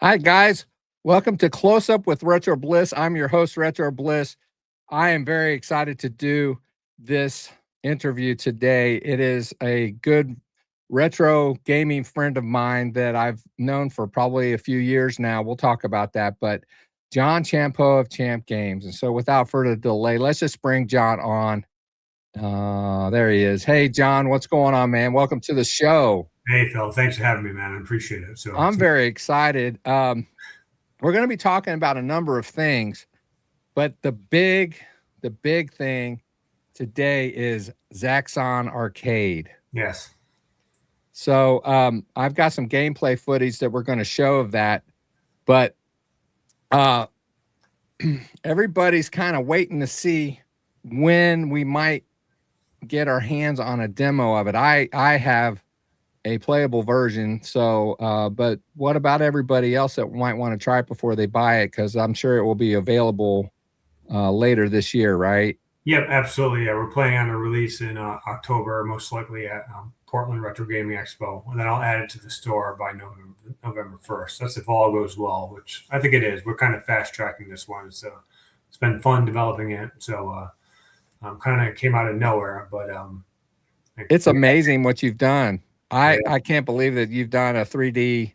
Hi, guys. Welcome to Close Up with Retro Bliss. I'm your host, Retro Bliss. I am very excited to do this interview today. It is a good retro gaming friend of mine that I've known for probably a few years now. We'll talk about that, but John Champeau of Champ Games. And so without further delay, let's just bring John on. There he is. Hey, John, what's going on, man? Welcome to the show. Hey, Phil. Thanks for having me, man. I appreciate it. I'm very excited. We're going to be talking about a number of things, but the big thing today is Zaxxon Arcade. Yes. So I've got some gameplay footage that we're going to show of that, but everybody's kind of waiting to see when we might get our hands on a demo of it. I have a playable version. So, but what about everybody else that might want to try it before they buy it? Because I'm sure it will be available later this year, right? Yep, absolutely. Yeah, we're planning on a release in October, most likely at Portland Retro Gaming Expo, and then I'll add it to the store by November 1st. That's if all goes well, which I think it is. We're kind of fast tracking this one, so it's been fun developing it. So, kind of came out of nowhere, but it's amazing what you've done. I can't believe that you've done a 3D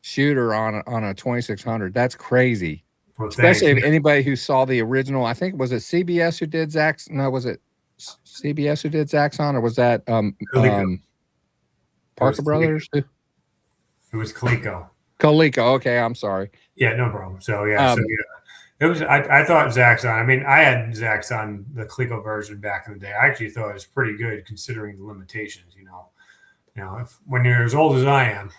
shooter on a 2600. That's crazy. Well, especially if anybody who saw the original. I think was it CBS who did Zaxxon? No, was it CBS who did Zaxxon, or was that Parker Brothers? It was Coleco. Coleco. Okay, I'm sorry. Yeah, no problem. So yeah, it was. I thought Zaxxon. I mean, I had Zaxxon, the Coleco version back in the day. I actually thought it was pretty good considering the limitations. When you're as old as I am,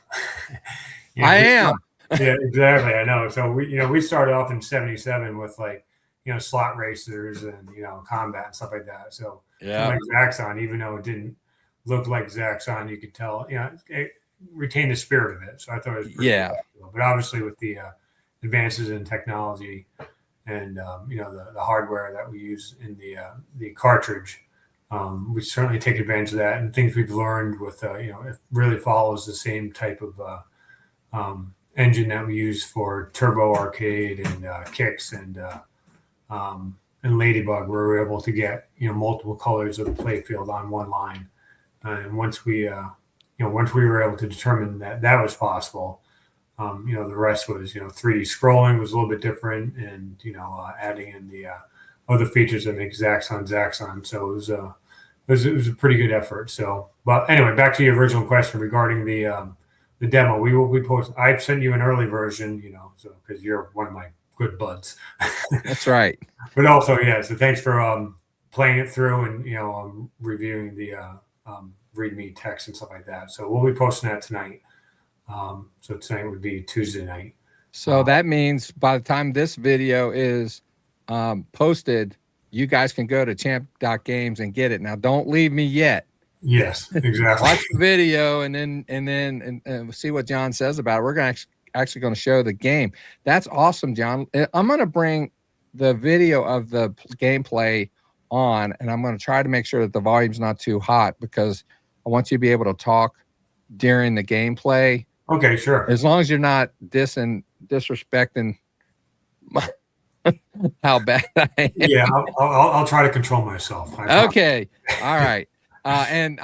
I am. Yeah, exactly. I know. So we started off in '77 with slot racers and combat and stuff like that. So like Zaxxon, even though it didn't look like Zaxxon, you could tell it retained the spirit of it. So I thought it was pretty cool. But obviously with the advances in technology and the hardware that we use in the cartridge. We certainly take advantage of that, and things we've learned with it really follows the same type of engine that we use for Turbo Arcade and Kicks and Ladybug, where we're able to get multiple colors of the playfield on one line. And once we were able to determine that was possible, the rest was 3D scrolling was a little bit different, and adding in the other features that make Zaxxon. So it was a pretty good effort. So, but anyway, back to your original question regarding the demo. We post. I sent you an early version, so because you're one of my good buds. That's right. But also, yeah. So thanks for playing it through and reviewing the README text and stuff like that. So we'll be posting that tonight. So tonight would be Tuesday night. So that means by the time this video is posted, you guys can go to champ.games and get it. Now, don't leave me yet. Yes, exactly. Watch the video and then see what John says about it. We're actually going to show the game. That's awesome, John. I'm going to bring the video of the gameplay on, and I'm going to try to make sure that the volume's not too hot because I want you to be able to talk during the gameplay. Okay, sure. As long as you're not disrespecting how bad I am. Yeah, I'll try to control myself. Okay, all right. And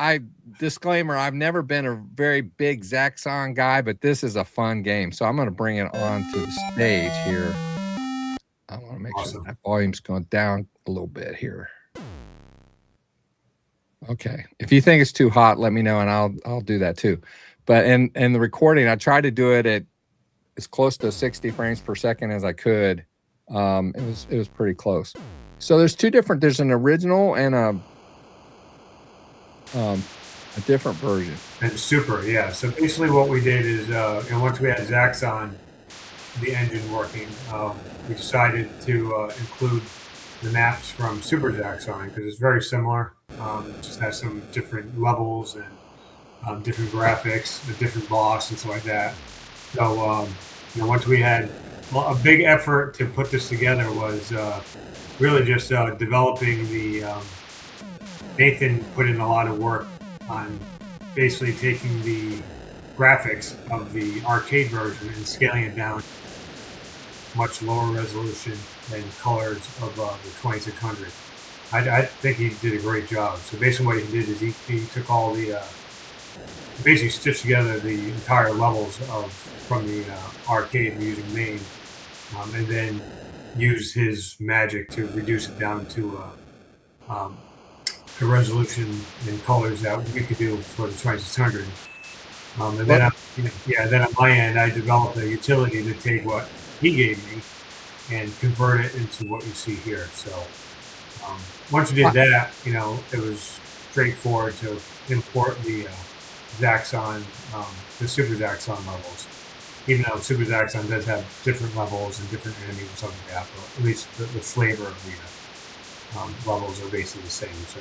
disclaimer, I've never been a very big Zaxxon guy, but this is a fun game. So I'm going to bring it on to the stage here. I want to make sure that volume's going down a little bit here. Okay. If you think it's too hot, let me know and I'll do that too. But in the recording, I tried to do it at as close to 60 frames per second as I could. It was pretty close. So there's there's an original and a different version. And super, yeah. So basically what we did is, once we had Zaxxon, the engine working, we decided to include the maps from Super Zaxxon because it's very similar. It just has some different levels and different graphics, a different boss and stuff like that. So, once we had a big effort to put this together was really just developing the Nathan put in a lot of work on basically taking the graphics of the arcade version and scaling it down much lower resolution and colors of the 2600. I think he did a great job. So basically what he did is he took all the basically stitched together the entire levels from the arcade using main, and then used his magic to reduce it down to the resolution and colors that we could do for the 2600. And then, then on my end, I developed a utility to take what he gave me and convert it into what you see here. So once you did that, it was straightforward to import the Zaxxon, the Super Zaxxon levels. Even though Super Zaxxon does have different levels and different enemies and stuff like that, but at least the flavor of the levels are basically the same. So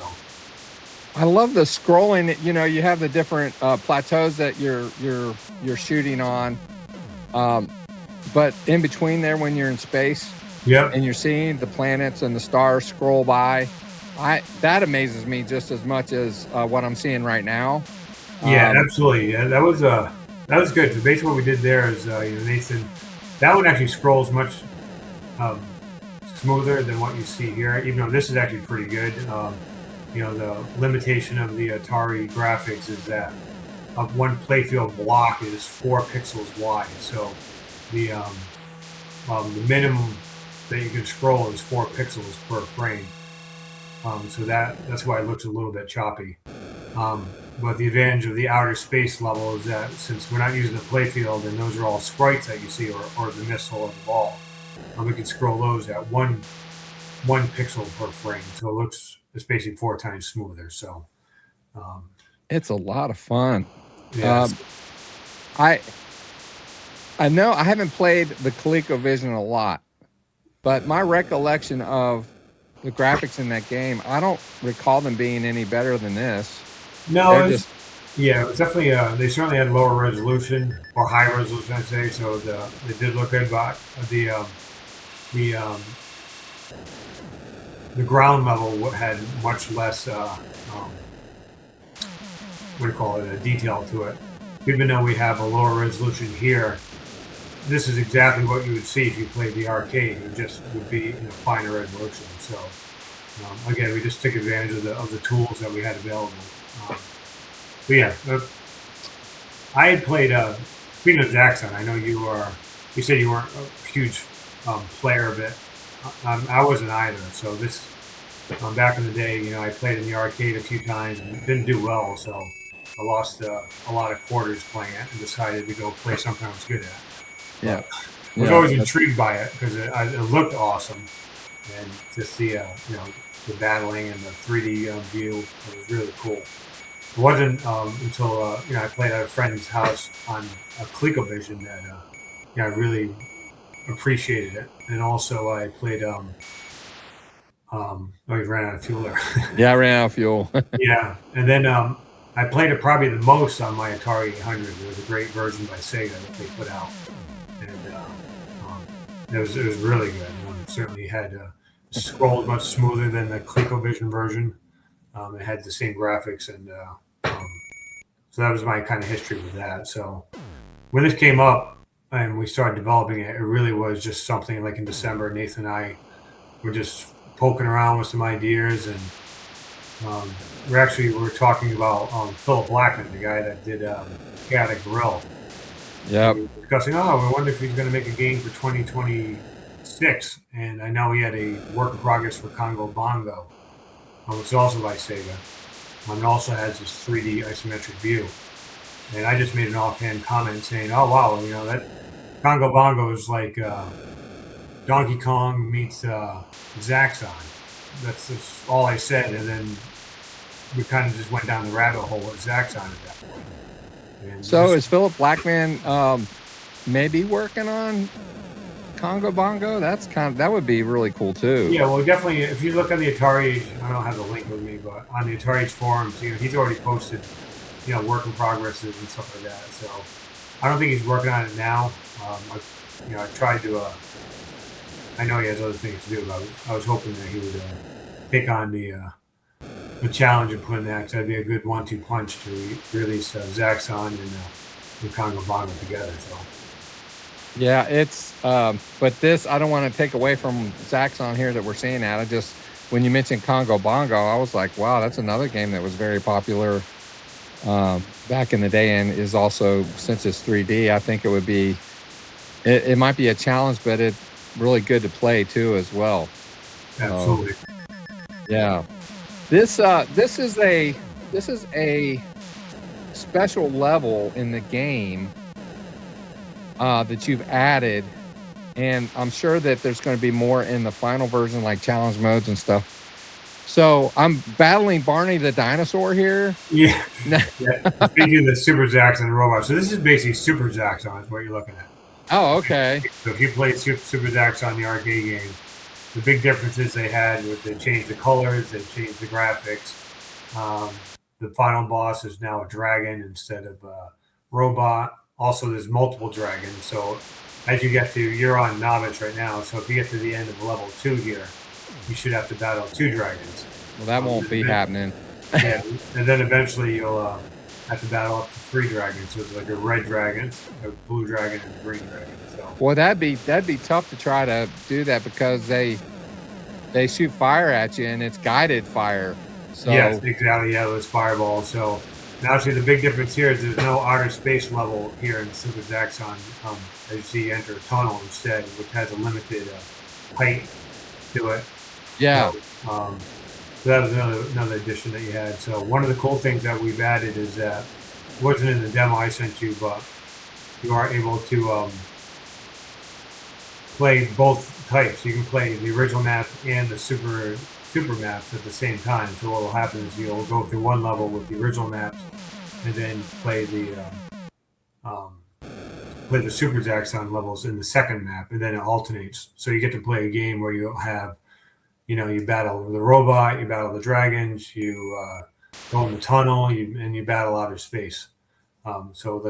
I love the scrolling. You have the different plateaus that you're shooting on, but in between there, when you're in space, and you're seeing the planets and the stars scroll by, that amazes me just as much as what I'm seeing right now. Yeah, absolutely. Yeah, that was good. So basically, what we did there is, Nathan, that one actually scrolls much smoother than what you see here. Even though this is actually pretty good. The limitation of the Atari graphics is that one playfield block is 4 pixels wide. So the minimum that you can scroll is 4 pixels per frame. So that's why it looks a little bit choppy. But the advantage of the outer space level is that since we're not using the playfield and those are all sprites that you see or the missile or the ball, we can scroll those at one pixel per frame. So it's basically 4 times smoother. So it's a lot of fun. Yes. I know I haven't played the ColecoVision a lot, but my recollection of the graphics in that game, I don't recall them being any better than this. No, it was definitely. They certainly had lower resolution or high resolution, I'd say. So they did look good, but the ground level had much less. Detail to it. Even though we have a lower resolution here, this is exactly what you would see if you played the arcade. It just would be in a finer resolution. So again, we just took advantage of the tools that we had available. I had played. Speaking of Zaxxon, I know you said you weren't a huge player of it. I wasn't either. So this back in the day, I played in the arcade a few times and didn't do well. So I lost a lot of quarters playing it and decided to go play something I was good at. Yeah, I was always intrigued by it because it looked awesome, and just the battling and the 3D view, it was really cool. It wasn't until I played at a friend's house on a ColecoVision that I really appreciated it, and also I played. We ran out of fuel there. Yeah, I ran out of fuel. Yeah, and then I played it probably the most on my Atari 800. It was a great version by Sega that they put out, and it was really good. It certainly had scrolled much smoother than the ColecoVision version. It had the same graphics, and so that was my kind of history with that. So when this came up and we started developing it, it really was just something like in December. Nathan and I were just poking around with some ideas, and we're talking about Philip Blackman, the guy that did Chaotic Grill. Yeah. Discussing, we wonder if he's going to make a game for 2026, and I know he had a work in progress for Congo Bongo, which is also by Sega. It also has this 3D isometric view. And I just made an offhand comment saying, oh, wow, that Congo Bongo is like Donkey Kong meets Zaxxon. That's all I said. And then we kind of just went down the rabbit hole with Zaxxon at that point. And so is Philip Blackman maybe working on Congo Bongo? That would be really cool too. Yeah, well, definitely. If you look on the Atari, I don't have the link with me, but on the Atari's forums, he's already posted, work in progresses and stuff like that. So I don't think he's working on it now. I tried to. I know he has other things to do, but I was hoping that he would take on the challenge and put in that. That'd be a good 1-2 punch to release Zaxxon and Congo Bongo together. So yeah, it's but this, I don't want to take away from Zaxxon here that we're seeing at. I just, when you mentioned Congo Bongo, I was like, wow, that's another game that was very popular back in the day, and is also, since it's 3D, I think it would be, it might be a challenge, but it's really good to play too as well. absolutely. Yeah. This is a special level in the game that you've added, and I'm sure that there's going to be more in the final version, like challenge modes and stuff. So I'm battling Barney the dinosaur here. Yeah. Yeah. Speaking of the Super Zaxxon robot, so this is basically Super Zaxxon is what you're looking at. Oh, okay. So if you played Super Zaxxon, the arcade game, the big differences they had was they changed the colors, they changed the graphics. The final boss is now a dragon instead of a robot. Also, there's multiple dragons. So as you get to, you're on novice right now. So if you get to the end of level 2 here, you should have to battle 2 dragons. Well, that won't be happening. Yeah, and then eventually you'll have to battle up to 3 dragons. So it's like a red dragon, a blue dragon, and a green dragon. So Well, that'd be tough to try to do that, because they shoot fire at you, and it's guided fire. So yes, exactly. Yeah, those fireballs. So now, actually, the big difference here is there's no outer space level here in Super Zaxxon. As you see, you enter a tunnel instead, which has a limited height to it. yeah. So that was another addition that you had. So one of the cool things that we've added is that it wasn't in the demo I sent you, but you are able to play both types. You can play the original map and the super maps at the same time. So what will happen is you'll go through one level with the original maps, and then play the Super Zaxxon levels in the second map, and then it alternates. So you get to play a game where you have, you battle the robot, you battle the dragons, you go in the tunnel, and you battle outer space. So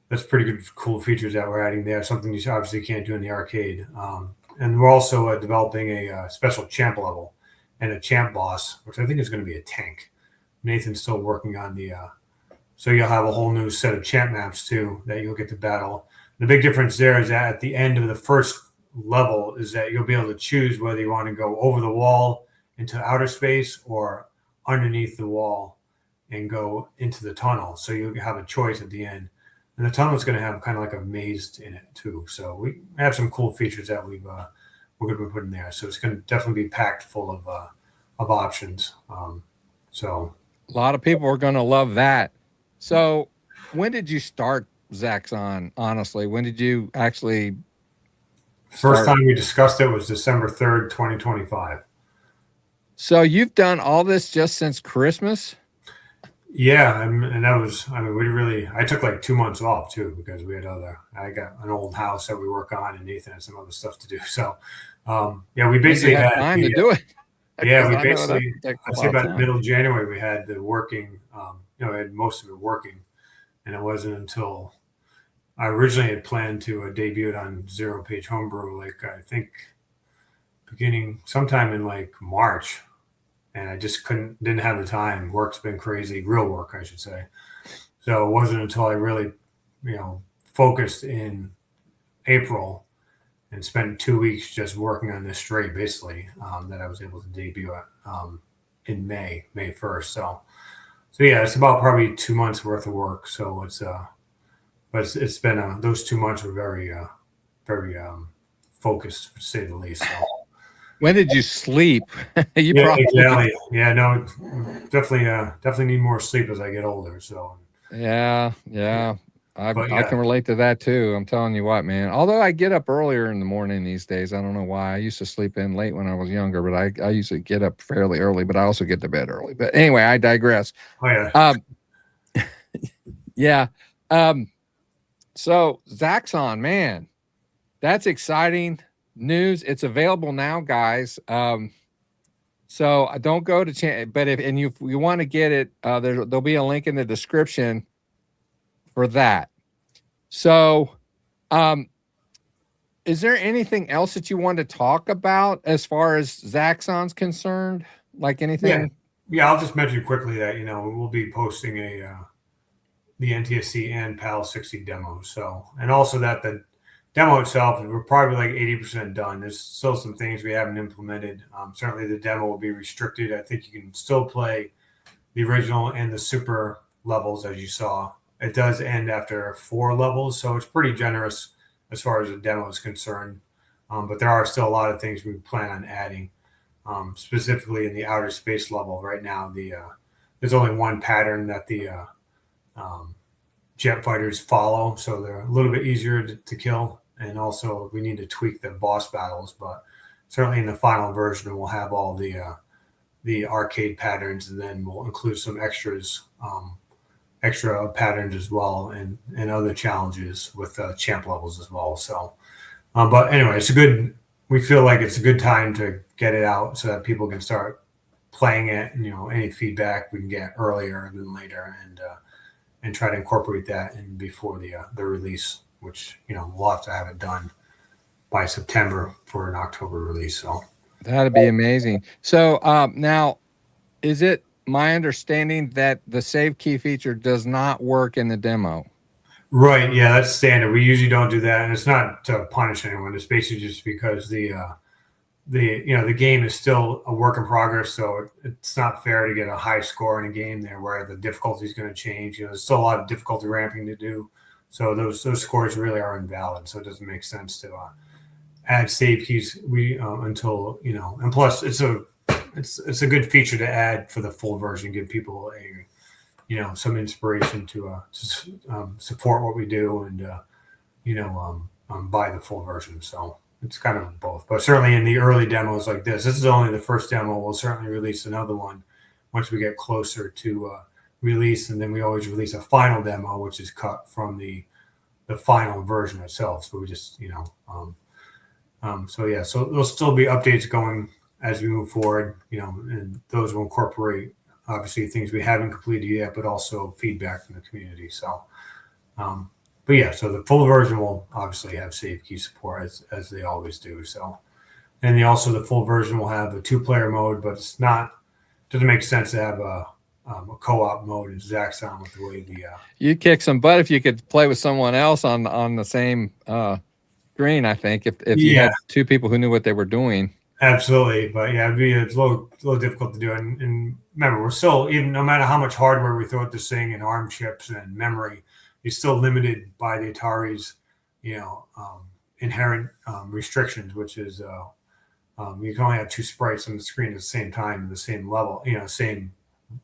that's pretty good, cool features that we're adding there. Something you obviously can't do in the arcade. And we're also developing a special champ level and a champ boss, which I think is going to be a tank. Nathan's still working on the. So you'll have a whole new set of champ maps too that you'll get to battle. The big difference there is that at the end of the first level is that you'll be able to choose whether you want to go over the wall into outer space or underneath the wall and go into the tunnel. So you have a choice at the end. And the tunnel is going to have kind of like a maze in it too. So we have some cool features that we're going to be putting there. So it's going to definitely be packed full of options. So A lot of people are going to love that. So when did you start Zaxxon? Honestly, when did you actually first time we discussed it was December 3rd, 2025. So you've done all this just since Christmas? Yeah, and that was, I took like 2 months off too, because I got an old house that we work on, and Nathan had some other stuff to do. So, we basically had time to do it. Yeah, we basically, I'd say about middle of January, we had the working, we had most of it working. And it wasn't until I originally had planned to debut it on Zero Page Homebrew, like I think beginning sometime in like March. And I just didn't have the time. Work's been crazy, real work, I should say. So it wasn't until I really, focused in April and spent 2 weeks just working on this straight, basically, that I was able to debut it in May 1st. So yeah, it's about probably 2 months worth of work. So but it's been those 2 months were very focused, to say the least. So. When did you sleep? Exactly. Yeah, no, definitely need more sleep as I get older. So yeah. I can relate to that too. I'm telling you what, man. Although I get up earlier in the morning these days, I don't know why. I used to sleep in late when I was younger, but I usually get up fairly early. But I also get to bed early. But anyway, I digress. Oh yeah. Yeah. So Zaxxon, man, that's exciting news. It's available now, guys. So don't go to but if you want to get it, there'll be a link in the description for that. So is there anything else that you want to talk about as far as Zaxxon's concerned? Like anything? Yeah, I'll just mention quickly that we'll be posting the NTSC and PAL 60 demos. So, and also that the demo itself, we're probably like 80% done. There's still some things we haven't implemented. Certainly the demo will be restricted. I think you can still play the original and the super levels as you saw. It does end after 4 levels, so it's pretty generous as far as the demo is concerned. But there are still a lot of things we plan on adding, specifically in the outer space level. Right now, there's only one pattern that the jet fighters follow, so they're a little bit easier to kill. And also, we need to tweak the boss battles, but certainly in the final version, we'll have all the arcade patterns, and then we'll include some extras, extra patterns as well, and other challenges with champ levels as well. So, but anyway, we feel like it's a good time to get it out so that people can start playing it. And, any feedback we can get earlier than later, and try to incorporate that in before the release, which, we'll have to have it done by September for an October release. So that'd be amazing. So now, is it my understanding that the save key feature does not work in the demo? Right. Yeah, that's standard. We usually don't do that, and it's not to punish anyone. It's basically just because the game is still a work in progress, so it's not fair to get a high score in a game there where the difficulty is going to change. There's still a lot of difficulty ramping to do, so those scores really are invalid. So it doesn't make sense to add save keys until and plus it's a good feature to add for the full version, give people some inspiration to support what we do, and buy the full version. So it's kind of both, but certainly in the early demos like this is only the first demo. We'll certainly release another one once we get closer to release, and then we always release a final demo, which is cut from the final version itself. So we just so yeah, so there'll still be updates going as we move forward, and those will incorporate obviously things we haven't completed yet, but also feedback from the community. So, but yeah, so the full version will obviously have save key support as they always do. So, and the full version will have a 2-player mode, but doesn't make sense to have a co-op mode in Zaxxon with the way you'd kick some butt if you could play with someone else on the same screen. I think if you had 2 people who knew what they were doing. Absolutely, but yeah, it's a little difficult to do. And remember, we're still, even no matter how much hardware we throw at this thing and ARM chips and memory, you're still limited by the Atari's, inherent restrictions, which is you can only have 2 sprites on the screen at the same time in the same level, same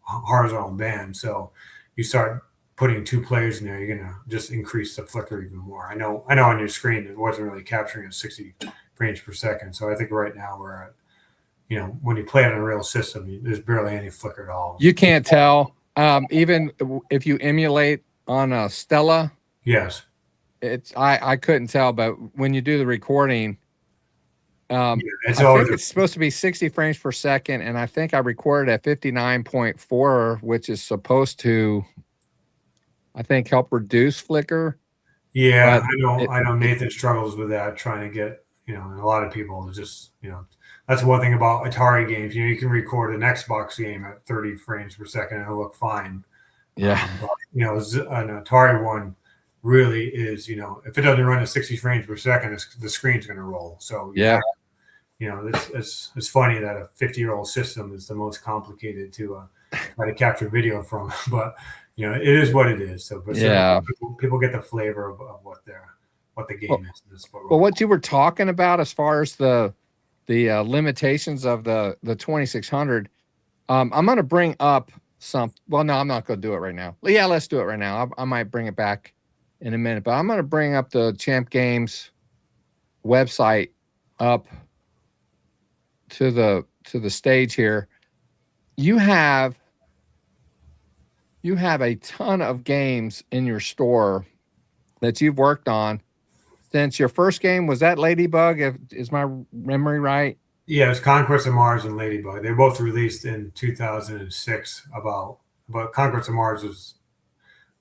horizontal band. So you start putting 2 players in there, you're gonna just increase the flicker even more. I know on your screen it wasn't really capturing at 60 frames per second. So I think right now we're at, when you play it on a real system, there's barely any flicker at all. You can't tell, even if you emulate on a Stella. Yes. I couldn't tell, but when you do the recording, I think it's supposed to be 60 frames per second, and I think I recorded at 59.4, which is supposed to, I think, help reduce flicker. Yeah, I know Nathan struggles with that, trying to get, and a lot of people just, that's one thing about Atari games. You can record an Xbox game at 30 frames per second and it'll look fine. Yeah. But, an Atari one really is, if it doesn't run at 60 frames per second, the screen's going to roll. So yeah, it's funny that a 50-year-old system is the most complicated to try to capture video from, but it is what it is. So, but yeah, people get the flavor of what the game is. Well, what you were talking about as far as the limitations of the 2600, I'm going to bring up some. Well, no, I'm not going to do it right now. Yeah, let's do it right now. I might bring it back in a minute, but I'm going to bring up the Champ Games website up to the stage here. You have a ton of games in your store that you've worked on since your first game. Was that Ladybug? Is my memory right? Yeah, it's Conquest of Mars and Ladybug. They both released in 2006. But Conquest of Mars was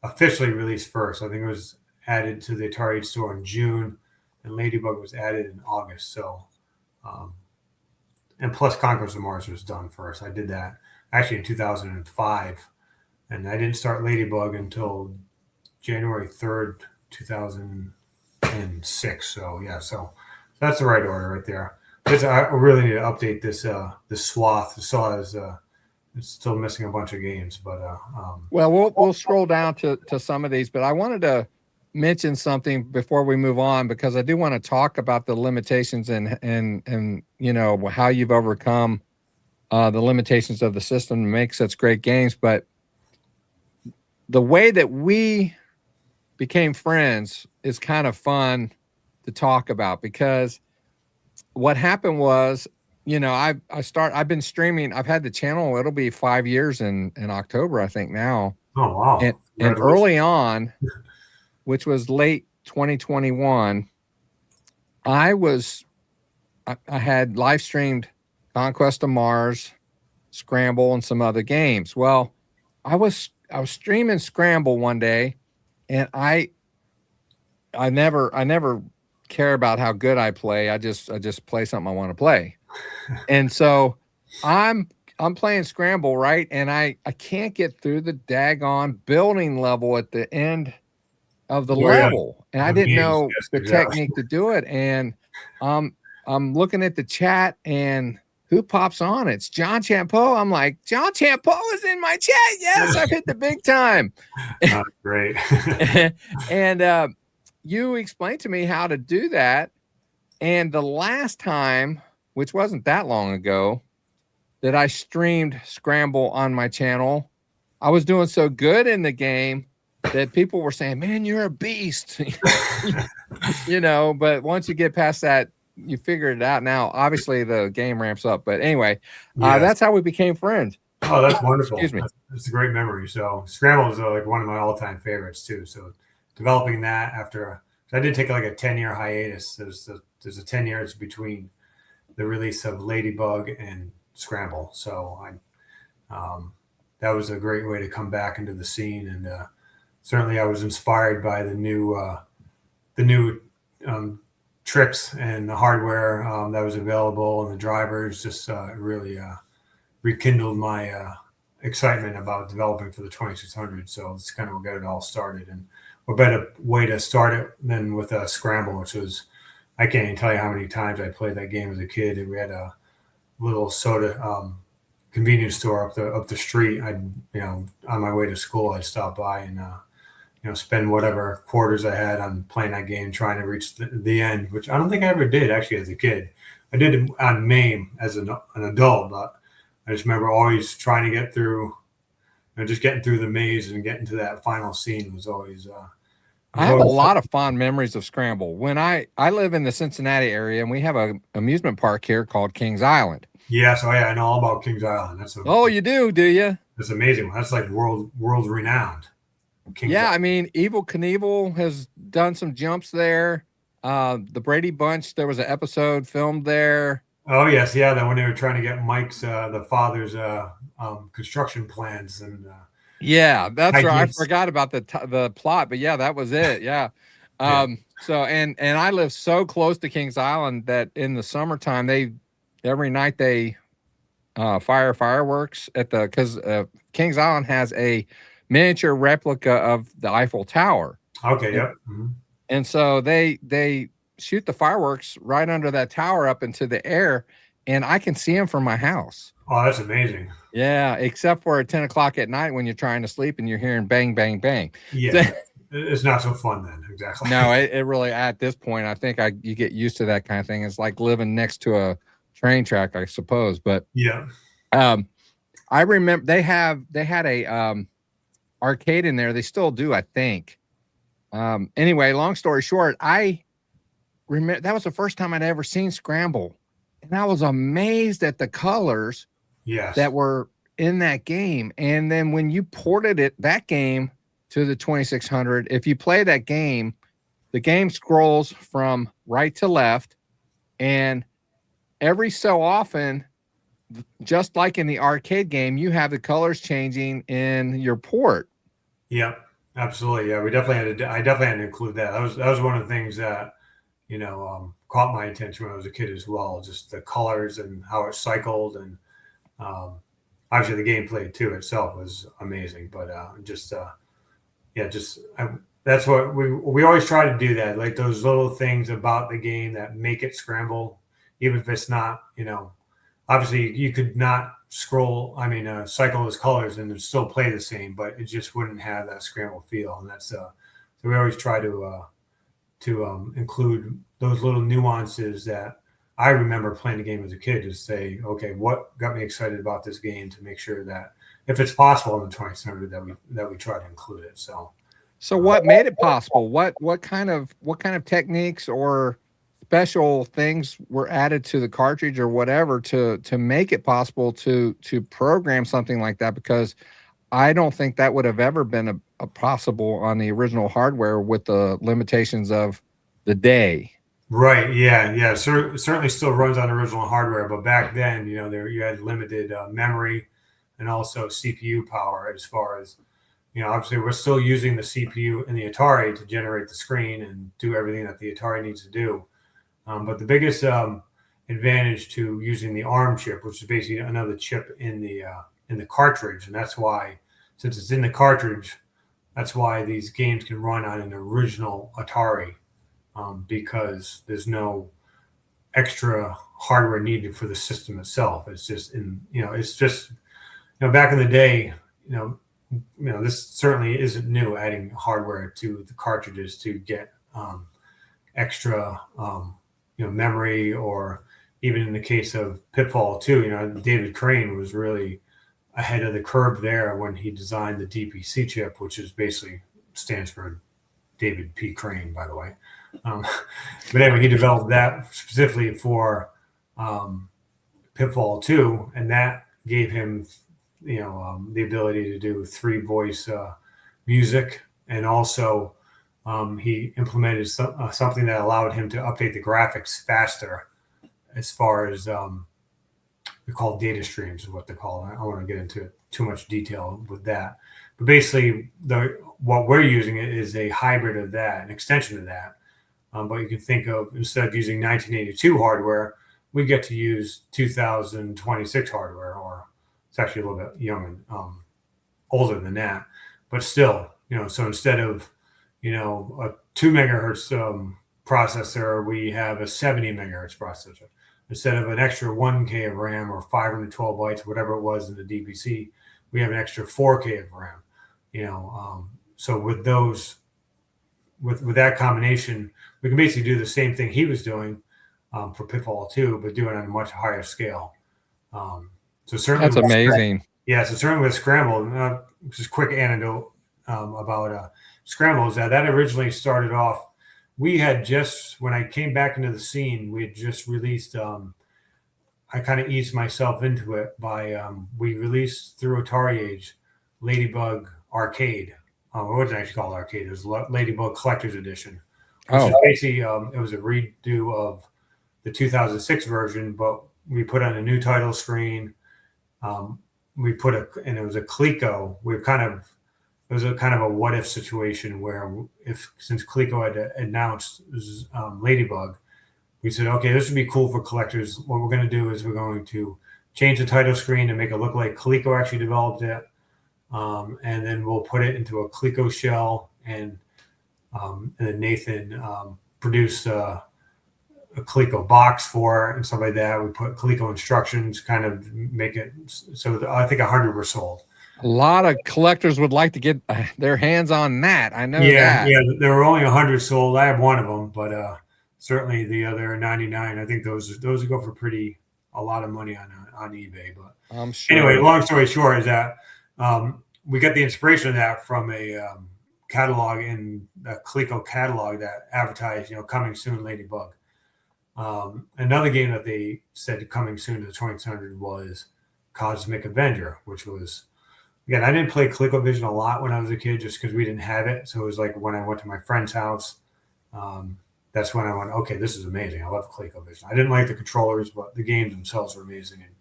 officially released first. I think it was added to the Atari store in June, and Ladybug was added in August. So, and plus Conquest of Mars was done first. I did that actually in 2005, and I didn't start Ladybug until January 3rd, 2006. So yeah, so that's the right order right there. I really need to update this swath. It's still missing a bunch of games, but well, we'll scroll down to some of these, but I wanted to mention something before we move on, because I do want to talk about the limitations and you know, how you've overcome the limitations of the system to make such great games. But the way that we became friends is kind of fun to talk about, because what happened was, you know, I've been streaming. I've had the channel. It'll be 5 years in October, I think now. oh wow! And early on, which was late 2021, I had live streamed Conquest of Mars, Scramble, and some other games. Well, I was streaming Scramble one day, and I never care about how good I play. I just play something I want to play. And so I'm playing Scramble, right? And I can't get through the daggone building level at the end of the level. Yeah. And I didn't know the technique to do it. And I'm looking at the chat, and who pops on? It's John Champeau. I'm like, John Champeau is in my chat. Yes, I've hit the big time. Great. And you explained to me how to do that. And the last time, which wasn't that long ago, that I streamed Scramble on my channel, I was doing so good in the game that people were saying, man, you're a beast. You know, but once you get past that, you figure it out. Now, obviously the game ramps up, but anyway, that's how we became friends. Oh, that's wonderful. Excuse me. That's a great memory. So Scramble is like one of my all-time favorites too. So developing that after I did take like a 10-year hiatus. There's a 10 years between the release of Ladybug and Scramble. So that was a great way to come back into the scene. And certainly I was inspired by the new tricks and the hardware that was available, and the drivers just really rekindled my excitement about developing for the 2600. So it's kind of what got it all started. And what better way to start it than with a Scramble, which was, I can't even tell you how many times I played that game as a kid. And we had a little soda convenience store up the street. On my way to school, I'd stop by and spend whatever quarters I had on playing that game, trying to reach the end, which I don't think I ever did actually as a kid. I did it on MAME as an adult, but I just remember always trying to get through, just getting through the maze and getting to that final scene was always. I have a lot of fond memories of Scramble. When I live in the Cincinnati area, and we have an amusement park here called Kings Island. Yeah, so I know all about Kings Island. You do you? That's amazing. That's like world renowned. I mean, Evel Knievel has done some jumps there. The Brady Bunch, there was an episode filmed there. Oh yes, yeah. That when they were trying to get Mike's the father's construction plans and. Yeah, that's right. I forgot about the plot, but yeah, that was it. Yeah. So and I live so close to Kings Island that in the summertime every night they fire fireworks at because Kings Island has a miniature replica of the Eiffel Tower. Okay. Yep. Mm-hmm. And so they shoot the fireworks right under that tower up into the air, and I can see them from my house. Oh, that's amazing. Yeah, except for at 10 o'clock at night when you're trying to sleep and you're hearing bang, bang, bang. Yeah, it's not so fun then. Exactly. No, it really, at this point, I think you get used to that kind of thing. It's like living next to a train track, I suppose. But yeah, I remember they had a arcade in there. They still do, I think. Anyway, long story short, I remember that was the first time I'd ever seen Scramble, and I was amazed at the colors. Yes. That were in that game. And then when you ported that game to the 2600, if you play that game, the game scrolls from right to left, and every so often, just like in the arcade game, you have the colors changing in your port. Yeah, absolutely. Yeah, I definitely had to include that. That was one of the things that caught my attention when I was a kid as well. Just the colors and how it cycled, and obviously the gameplay too itself was amazing. But that's what we always try to do, that, like those little things about the game that make it scramble, even if it's not, obviously you could not cycle those colors and still play the same, but it just wouldn't have that scramble feel. And that's so we always try to include those little nuances that I remember playing the game as a kid, to say, okay, what got me excited about this game, to make sure that if it's possible in the 20th century that we try to include it. So what made it possible? What kind of techniques or special things were added to the cartridge or whatever to make it possible to program something like that? Because I don't think that would have ever been a possible on the original hardware with the limitations of the day. Right. Yeah. Certainly still runs on original hardware, but back then, you had limited memory and also CPU power. As far as, obviously we're still using the CPU in the Atari to generate the screen and do everything that the Atari needs to do. But the biggest advantage to using the ARM chip, which is basically another chip in the cartridge, and that's why, since it's in the cartridge, that's why these games can run on an original Atari, because there's no extra hardware needed for the system itself. It's just back in the day, this certainly isn't new, adding hardware to the cartridges to get extra memory, or even in the case of Pitfall 2, David Crane was really ahead of the curve there when he designed the DPC chip, which is basically stands for David P. Crane, by the way. But anyway, he developed that specifically for Pitfall 2, and that gave him the ability to do 3-voice music, and also he implemented something that allowed him to update the graphics faster, as far as they're called data streams is what they call it. I don't want to get into too much detail with that, but basically what we're using is a hybrid of that, an extension of that. But you can think of, instead of using 1982 hardware, we get to use 2026 hardware, or it's actually a little bit young and older than that, but still, so instead of, a 2 megahertz processor, we have a 70 megahertz processor. Instead of an extra 1K of RAM or 512 bytes, whatever it was in the DPC, we have an extra 4K of RAM. So with those, with that combination, we can basically do the same thing he was doing for Pitfall 2, but do it on a much higher scale. So certainly that's amazing. So certainly with Scramble, just quick anecdote about Scramble, is that originally started off. We had just, when I came back into the scene, we had just released. I kind of eased myself into it by we released through Atari Age Ladybug Arcade. It wasn't actually called Arcade. It was Ladybug Collector's Edition. Which is basically, it was a redo of the 2006 version, but we put on a new title screen. We put and it was a Coleco. It was a kind of a what if situation where, since Coleco had announced Ladybug, we said, okay, this would be cool for collectors. What we're going to do is we're going to change the title screen and make it look like Coleco actually developed it. And then we'll put it into a Coleco shell, and then Nathan produced a Coleco box for it and stuff like that. We put Coleco instructions, kind of make it so I think 100 were sold. A lot of collectors would like to get their hands on that. I know that. Yeah, there were only 100 sold. I have one of them, but certainly the other 99, I think those would go for a lot of money on eBay. But I'm sure. Anyway, long story short is that we got the inspiration of that from a catalog in the Coleco catalog that advertised, coming soon, Ladybug. Another game that they said coming soon to the 20th was Cosmic Avenger, which was, again, I didn't play ColecoVision a lot when I was a kid, just because we didn't have it. So it was like when I went to my friend's house, that's when I went, okay, this is amazing. I love ColecoVision. I didn't like the controllers, but the games themselves were amazing. And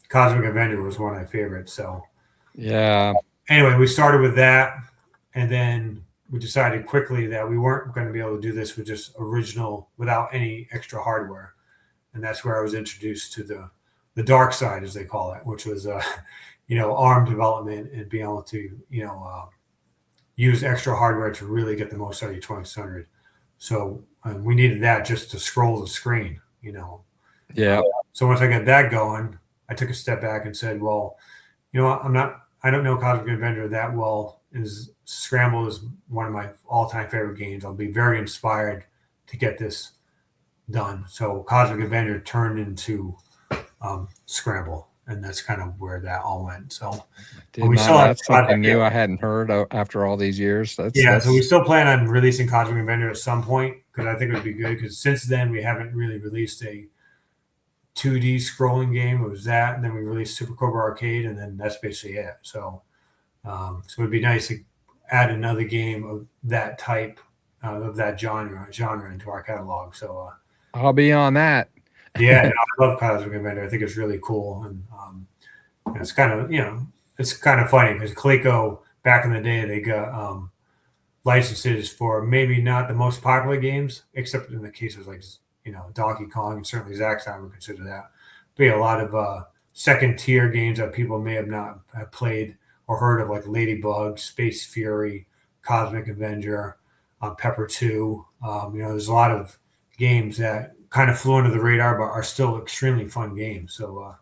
Cosmic Avenger was one of my favorites. So yeah. Anyway, we started with that, and then we decided quickly that we weren't going to be able to do this with just original, without any extra hardware. And that's where I was introduced to the dark side, as they call it, which was ARM development and being able to use extra hardware to really get the most out of your 2600. So we needed that just to scroll the screen, you know. Yeah. So once I got that going, I took a step back and said, well, you know what, I don't know Cosmic Avenger that well. Scramble is one of my all-time favorite games. I'll be very inspired to get this done. So Cosmic Avenger turned into Scramble, and that's kind of where that all went. So that's something new I hadn't heard after all these years. So we still plan on releasing Cosmic Avenger at some point, because I think it would be good, because since then we haven't really released a 2D scrolling game. It was that, and then we released Super Cobra Arcade, and then that's basically it. So it'd be nice to add another game of that type, of that genre into our catalog. So I'll be on that. Yeah, I love Cosmic Avenger. I think it's really cool, and it's kind of it's kind of funny because Coleco back in the day, they got licenses for maybe not the most popular games, except in the cases like Donkey Kong, and certainly Zaxxon would consider that. But yeah, a lot of second tier games that people may have not played or heard of, like Ladybug, Space Fury, Cosmic Avenger, Pepper 2. There's a lot of games that kind of flew under the radar, but are still extremely fun games. So,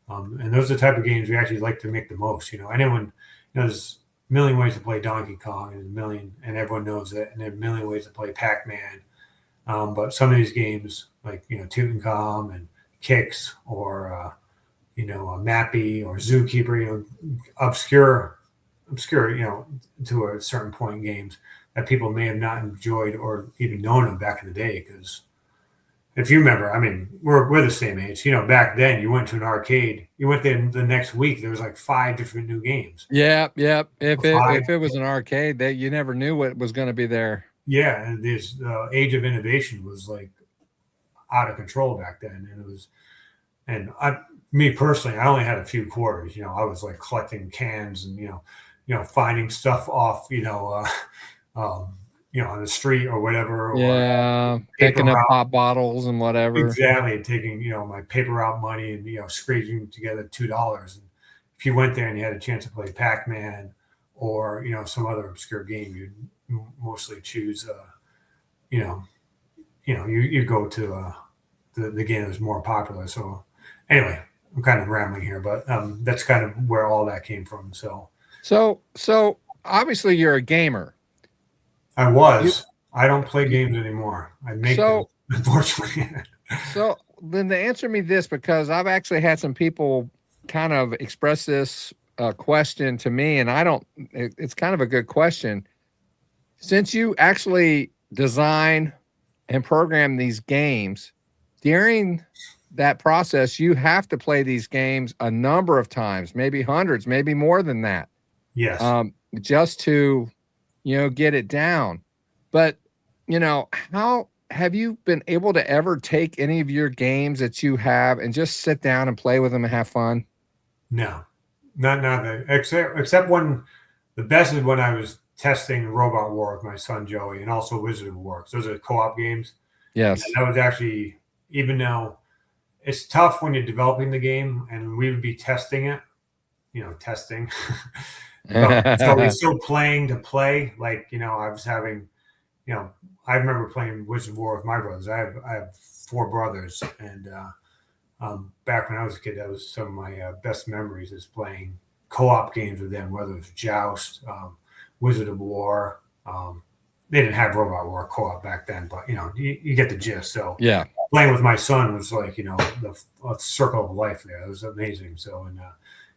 and those are the type of games we actually like to make the most. There's a million ways to play Donkey Kong, and everyone knows that, and there are a million ways to play Pac-Man. But some of these games, like Tutankhamun and Kicks, or Mappy or Zookeeper, obscure, to a certain point games that people may have not enjoyed or even known of back in the day. Because if you remember, I mean, we're the same age. Back then you went to an arcade, you went there the next week, there was like 5 different new games. Yeah. If it was an arcade, that you never knew what was going to be there. Yeah, and this age of innovation was like out of control back then, and me personally, I only had a few quarters. I was like collecting cans and finding stuff off on the street or whatever. Yeah, picking up pop bottles and whatever. Exactly, taking my paper route money and scraping together $2. And if you went there and you had a chance to play Pac-Man or some other obscure game, you'd mostly choose you go to the game that was more popular. So anyway, I'm kind of rambling here, but that's kind of where all that came from. So obviously you're a gamer. I was. I don't play games anymore. I make them, unfortunately. So then to answer me this, because I've actually had some people kind of express this question to me, and it's kind of a good question. Since you actually design and program these games, during that process, you have to play these games a number of times, maybe hundreds, maybe more than that. Yes. Just to, get it down. But, how have you been able to ever take any of your games that you have and just sit down and play with them and have fun? No, not that. Except when the best is when I was testing Robot War with my son Joey, and also Wizard of War. Those are co-op games. Yes. And that was actually, even though it's tough when you're developing the game and we would be testing it, testing. So we're still playing to play. Like, I was having, I remember playing Wizard of War with my brothers. I have 4 brothers, and back when I was a kid, that was some of my best memories, is playing co-op games with them, whether it was Joust, Wizard of War. They didn't have Robot War co-op back then, but you get the gist. So yeah, playing with my son was like the circle of life there. It was amazing. So and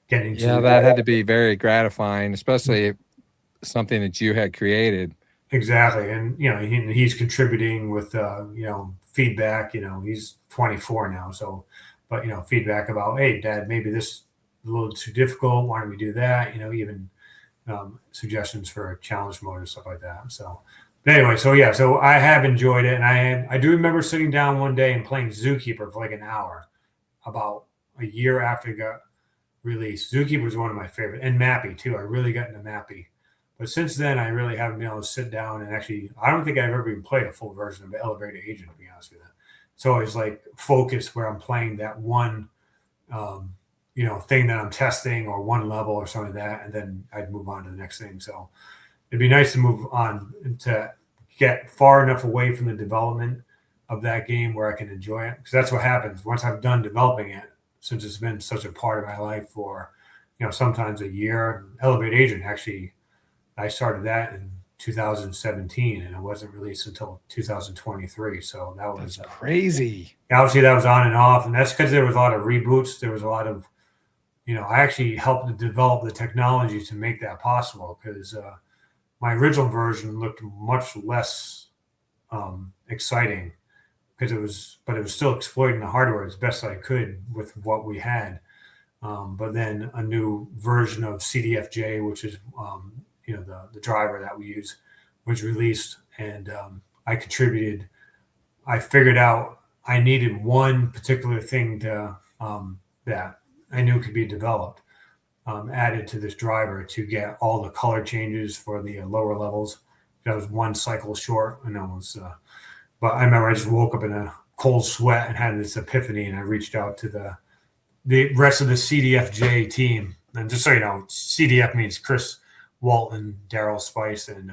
getting to that had to be very gratifying, especially something that you had created. Exactly, and he's contributing with feedback. He's 24 now, so but feedback about, hey, Dad, maybe this is a little too difficult. Why don't we do that? Even suggestions for challenge mode and stuff like that. So, but anyway, so I have enjoyed it, and I do remember sitting down one day and playing Zookeeper for like an hour, about a year after it got released. Zookeeper was one of my favorite, and Mappy too. I really got into Mappy, but since then I really haven't been able to sit down and actually. I don't think I've ever even played a full version of Elevator Agent, to be honest with you. So it's like focus where I'm playing that one. Thing that I'm testing, or one level or something like that, and then I'd move on to the next thing. So it'd be nice to move on and to get far enough away from the development of that game where I can enjoy it. Because that's what happens once I'm done developing it, since it's been such a part of my life for, sometimes a year. Elevate Agent, actually, I started that in 2017 and it wasn't released until 2023. So that was crazy. Obviously, that was on and off. And that's because there was a lot of reboots. There was a lot of, I actually helped to develop the technology to make that possible because my original version looked much less exciting because it was still exploiting the hardware as best I could with what we had. But then a new version of CDFJ, which is the driver that we use, was released, and I contributed. I figured out I needed one particular thing to that I knew could be developed, added to this driver to get all the color changes for the lower levels. That was one cycle short, and that was. But I remember I just woke up in a cold sweat and had this epiphany, and I reached out to the rest of the CDFJ team. And just so you know, CDF means Chris Walton, Daryl Spice, and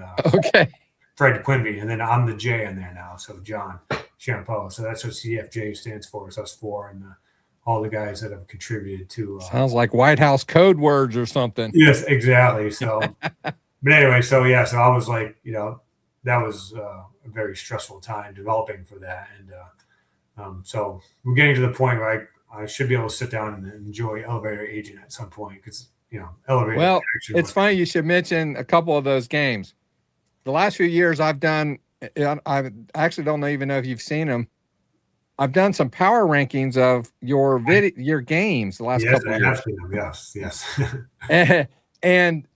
Fred Quimby. And then I'm the J in there now, so John Champeau. So that's what CDFJ stands for. It's us four and all the guys that have contributed to. Sounds like White House code words or something. Yes, exactly. So, but anyway, so I was like, that was a very stressful time developing for that. And so we're getting to the point where I should be able to sit down and enjoy Elevator Agent at some point because, Elevator. Well, it's funny you should mention a couple of those games. The last few years I've done, I actually don't even know if you've seen them. I've done some power rankings of your games the last couple of years. Yes. And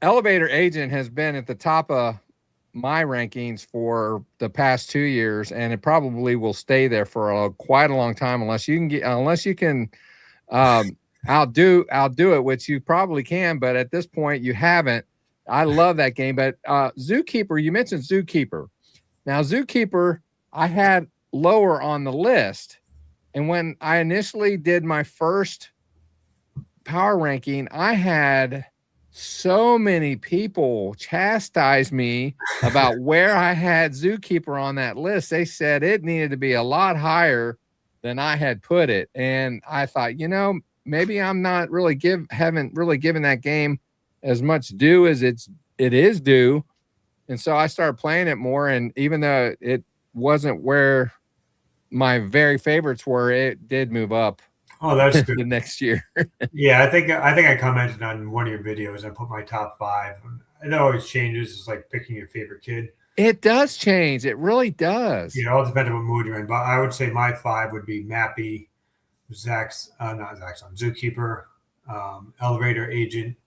Elevator Agent has been at the top of my rankings for the past 2 years, and it probably will stay there for quite a long time unless you can outdo it, which you probably can, but at this point you haven't. I love that game. But Zookeeper, you mentioned Zookeeper. Now Zookeeper I had lower on the list, and when I initially did my first power ranking, I had so many people chastise me about where I had Zookeeper on that list. They said it needed to be a lot higher than I had put it. And I thought, maybe I'm not really haven't really given that game as much due as it is due. And so I started playing it more. And even though it wasn't where my very favorites were, it did move up. Oh, that's good. The next year. Yeah, I think I commented on one of your videos. I put my top 5. It always changes. It's like picking your favorite kid. It does change. It really does. It all depends on what mood you're in. But I would say my 5 would be Mappy, Zookeeper, Elevator Agent,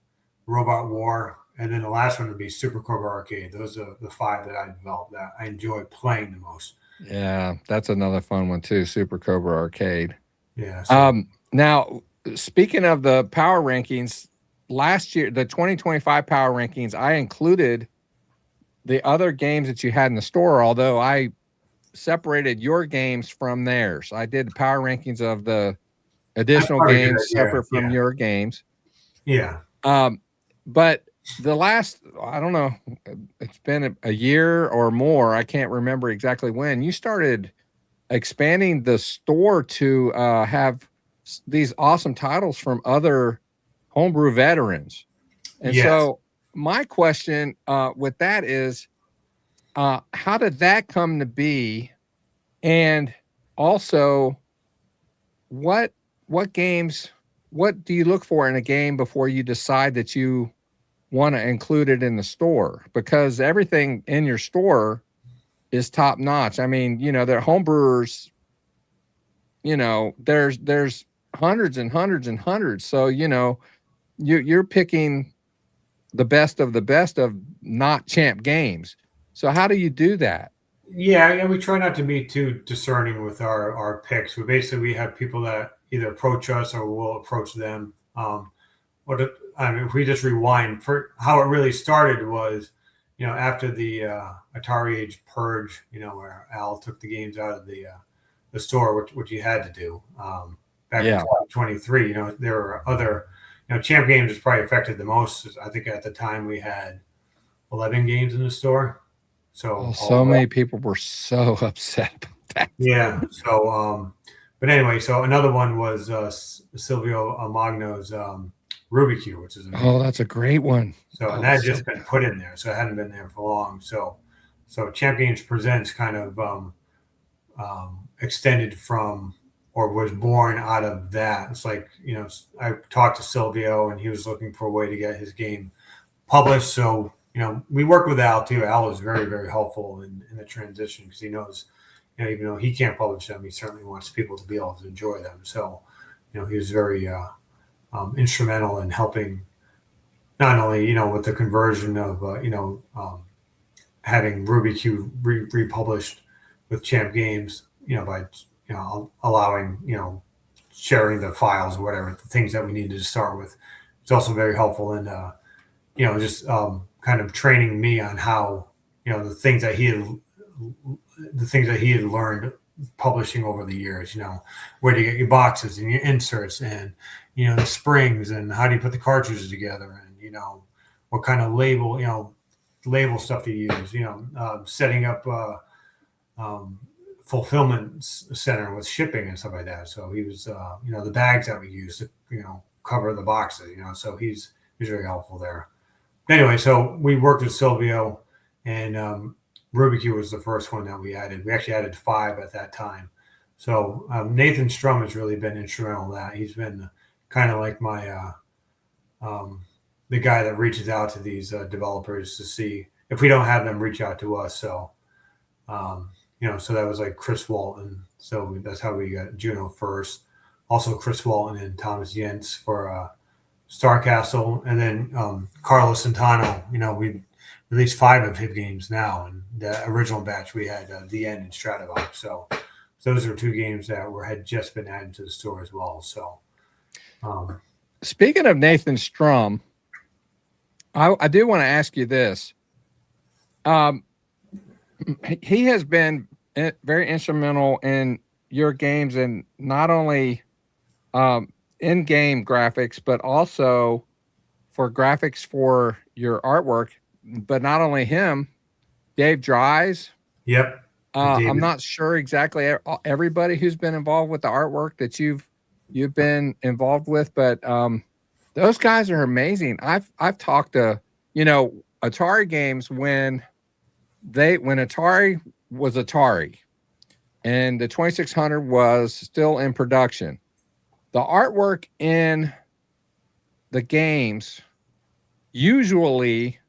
Robot War, and then the last one would be Super Cobra Arcade. Those are the 5 that I developed that I enjoy playing the most. Yeah, that's another fun one too, Super Cobra Arcade. Yeah. So. Now, speaking of the power rankings, last year, the 2025 power rankings, I included the other games that you had in the store, although I separated your games from theirs. I did the power rankings of the additional games separate from your games. Yeah. But the last, I don't know, it's been a year or more. I can't remember exactly when you started expanding the store to have these awesome titles from other homebrew veterans. And so my question with that is, how did that come to be? And also, what games, what do you look for in a game before you decide that you want to include it in the store? Because everything in your store is top notch. I mean, they're homebrewers, there's hundreds and hundreds and hundreds. So, you're picking the best of not champ games. So how do you do that? Yeah, and we try not to be too discerning with our picks. We have people that either approach us or we'll approach them. If we just rewind, for how it really started was, after the Atari Age purge, where Al took the games out of the store, which you had to do back in 2023. There were other, Champ Games was probably affected the most. I think at the time we had 11 games in the store. So so many people were so upset about that. Yeah. So, but anyway, so another one was Silvio Magno's Ruby Q, which is amazing. Oh, that's a great one. So, and that had just been put in there, so it hadn't been there for long. So Champ Games Presents kind of extended from, or was born out of that. It's like, I talked to Silvio, and he was looking for a way to get his game published. So, we work with Al too. Al was very, very helpful in the transition, because he knows, even though he can't publish them, he certainly wants people to be able to enjoy them. So, he was very instrumental in helping, not only, with the conversion of, having Ruby Q republished with Champ Games, by, allowing, sharing the files or whatever, the things that we needed to start with. It's also very helpful in, just kind of training me on how, the things that he had learned publishing over the years, where to get your boxes and your inserts, and, the springs, and how do you put the cartridges together, and, what kind of label stuff to use, setting up fulfillment center with shipping and stuff like that. So he was, the bags that we use to, cover the boxes, so he's very helpful there. Anyway, so we worked with Silvio, and Ruby Q was the first one that we added. We actually added 5 at that time. So Nathan Strum has really been instrumental in that. He's been kind of like my the guy that reaches out to these developers to see if we don't have them reach out to us. So so that was like Chris Walton. So that's how we got Juno first. Also Chris Walton and Thomas Yentz for Star Castle, and then Carlos Santano. We released 5 of his games now, and the original batch we had The End and Stratovox. So those are 2 games that had just been added to the store as well. So speaking of Nathan Strum, I do want to ask you this. He has been very instrumental in your games, and not only in-game graphics, but also for graphics for your artwork. But not only him, Dave Dries. Yep. I'm not sure exactly everybody who's been involved with the artwork that you've been involved with, but those guys are amazing. I've talked to, Atari games when Atari was Atari and the 2600 was still in production. The artwork in the games usually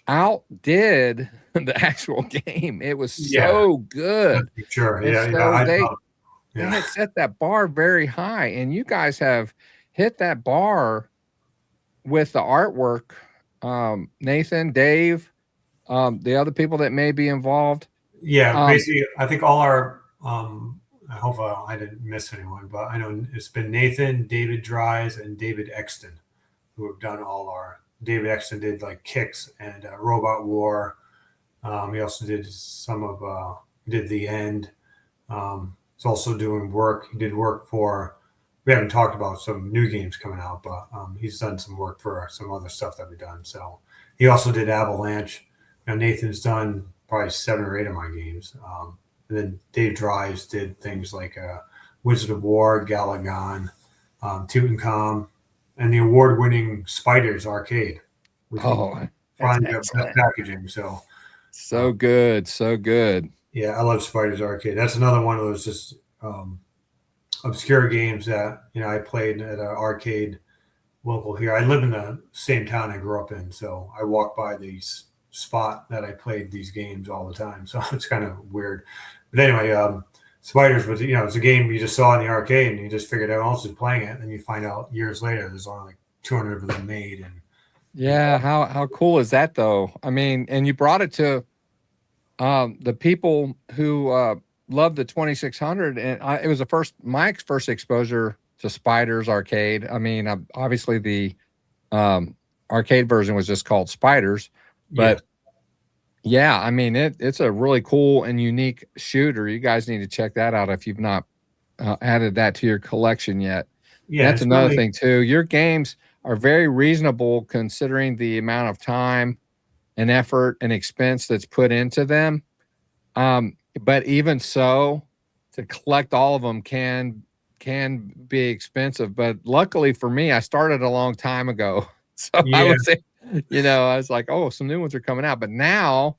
outdid the actual game. It was so good. Sure. They had set that bar very high, and you guys have hit that bar with the artwork. Nathan, Dave, the other people that may be involved. Yeah, basically, I think all our, I hope I didn't miss anyone, but I know it's been Nathan, David Dries, and David Exton who have done all our. David Exton did like Kicks and Robot War. He also did did The End. He's also doing work. He did work for, we haven't talked about some new games coming out, but he's done some work for some other stuff that we've done. So he also did Avalanche. Nathan's done probably 7 or 8 of my games. And then Dave Dries did things like Wizard of War, Galagon, Tutankhamun, and the award-winning Spiders Arcade. Oh, best packaging. So good, so good. Yeah, I love Spiders Arcade. That's another one of those just obscure games that I played at an arcade local here. I live in the same town I grew up in, so I walk by the spot that I played these games all the time. So it's kind of weird. But anyway, Spiders was, it's a game you just saw in the arcade and you just figured out else is playing it, and you find out years later there's only like 200 of them made. And yeah, how cool is that though? I mean, and you brought it to the people who loved the 2600, and it was my first exposure to Spiders Arcade. I mean, obviously the arcade version was just called Spiders, but yeah, I mean, it's a really cool and unique shooter. You guys need to check that out if you've not added that to your collection yet. Yeah, that's another thing too. Your games are very reasonable considering the amount of time and effort and expense that's put into them. But even so, to collect all of them can be expensive. But luckily for me, I started a long time ago. So I would say, I was like, oh, some new ones are coming out. But now,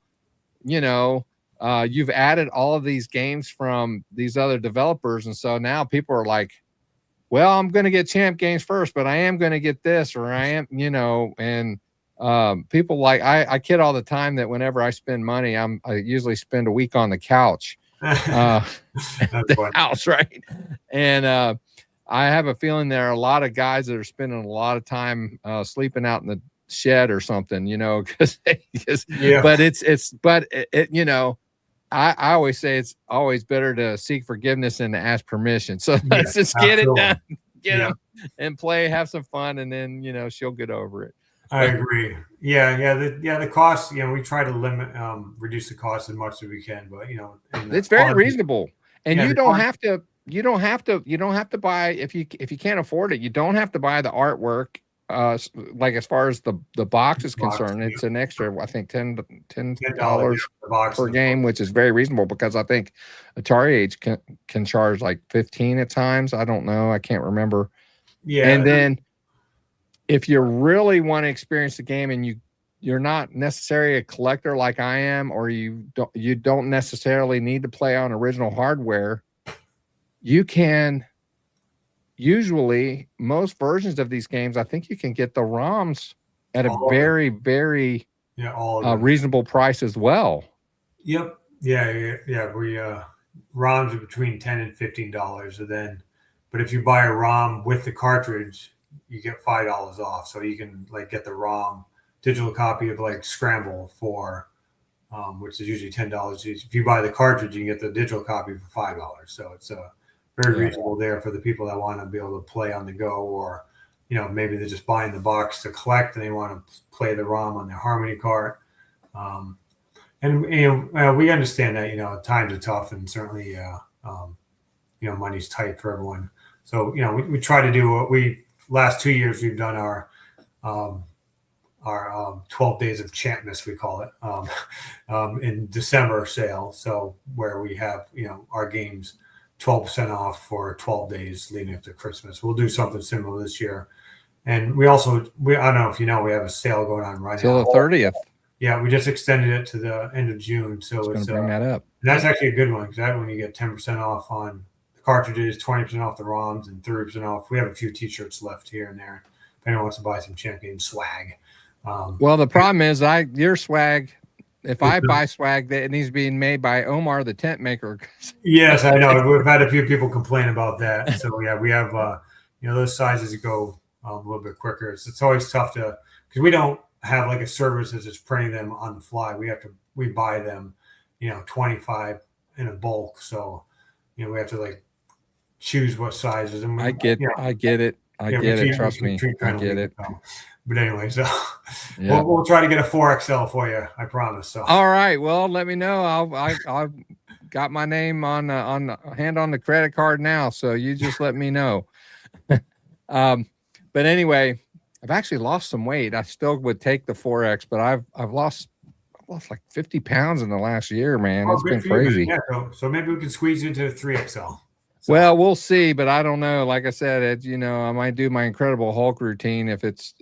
you've added all of these games from these other developers. And so now people are like, well, I'm going to get Champ Games first, but I am going to get this, or I am, and people like, I kid all the time that whenever I spend money, I usually spend a week on the couch, the house, right? And I have a feeling there are a lot of guys that are spending a lot of time sleeping out in the shed or something, because but I always say it's always better to seek forgiveness than to ask permission. So let's just get it done, get them and play, have some fun, and then she'll get over it. I agree. The cost. We try to limit, reduce the cost as much as we can, but it's very reasonable, and you don't have to buy if you can't afford it. You don't have to buy the artwork. Like as far as the box is concerned, it's an extra, I think $10 per game, which is very reasonable because I think Atari Age can charge like 15 at times. I don't know, I can't remember. And then if you really want to experience the game and you're not necessarily a collector like I am, or you don't necessarily need to play on original hardware, you can. Usually, most versions of these games, I think you can get the ROMs at a very, very reasonable price as well. Yep. Yeah. We ROMs are between $10 and $15, but if you buy a ROM with the cartridge, you get $5 off. So you can get the ROM digital copy of Scramble for, which is usually $10. If you buy the cartridge, you can get the digital copy for $5. So it's very reasonable there for the people that want to be able to play on the go, or maybe they're just buying the box to collect and they want to play the ROM on their Harmony cart. And we understand that times are tough, and certainly money's tight for everyone. So we try to do what last 2 years we've done our 12 days of Champmas, we call it, in December sale. So where we have our games 12% off for 12 days leading up to Christmas. We'll do something similar this year. And we I don't know if we have a sale going on right now. Till the 30th. Yeah, we just extended it to the end of June. So it's bring that up. That's actually a good one, because that one you get 10% off on the cartridges, 20% off the ROMs, and 30% off. We have a few t-shirts left here and there if anyone wants to buy some Champion swag. Well, the problem is your swag, if I buy swag, that it needs to be made by Omar, the tent maker. Yes, I know. We've had a few people complain about that. So yeah, we have those sizes go a little bit quicker. It's always tough because we don't have a service that's just printing them on the fly. We buy them, 25 in a bulk. So we have to choose what sizes. And I get it. I get it. Trust me, I get it. But anyway, so we'll try to get a 4XL for you. I promise. So all right. Well, let me know. I've got my name on hand on the credit card now. So you just let me know. But anyway, I've actually lost some weight. I still would take the 4X, but I've lost like 50 pounds in the last year, man. It's been crazy. So maybe we can squeeze into the 3XL. So. Well, we'll see, but I don't know. Like I said, I might do my Incredible Hulk routine if it's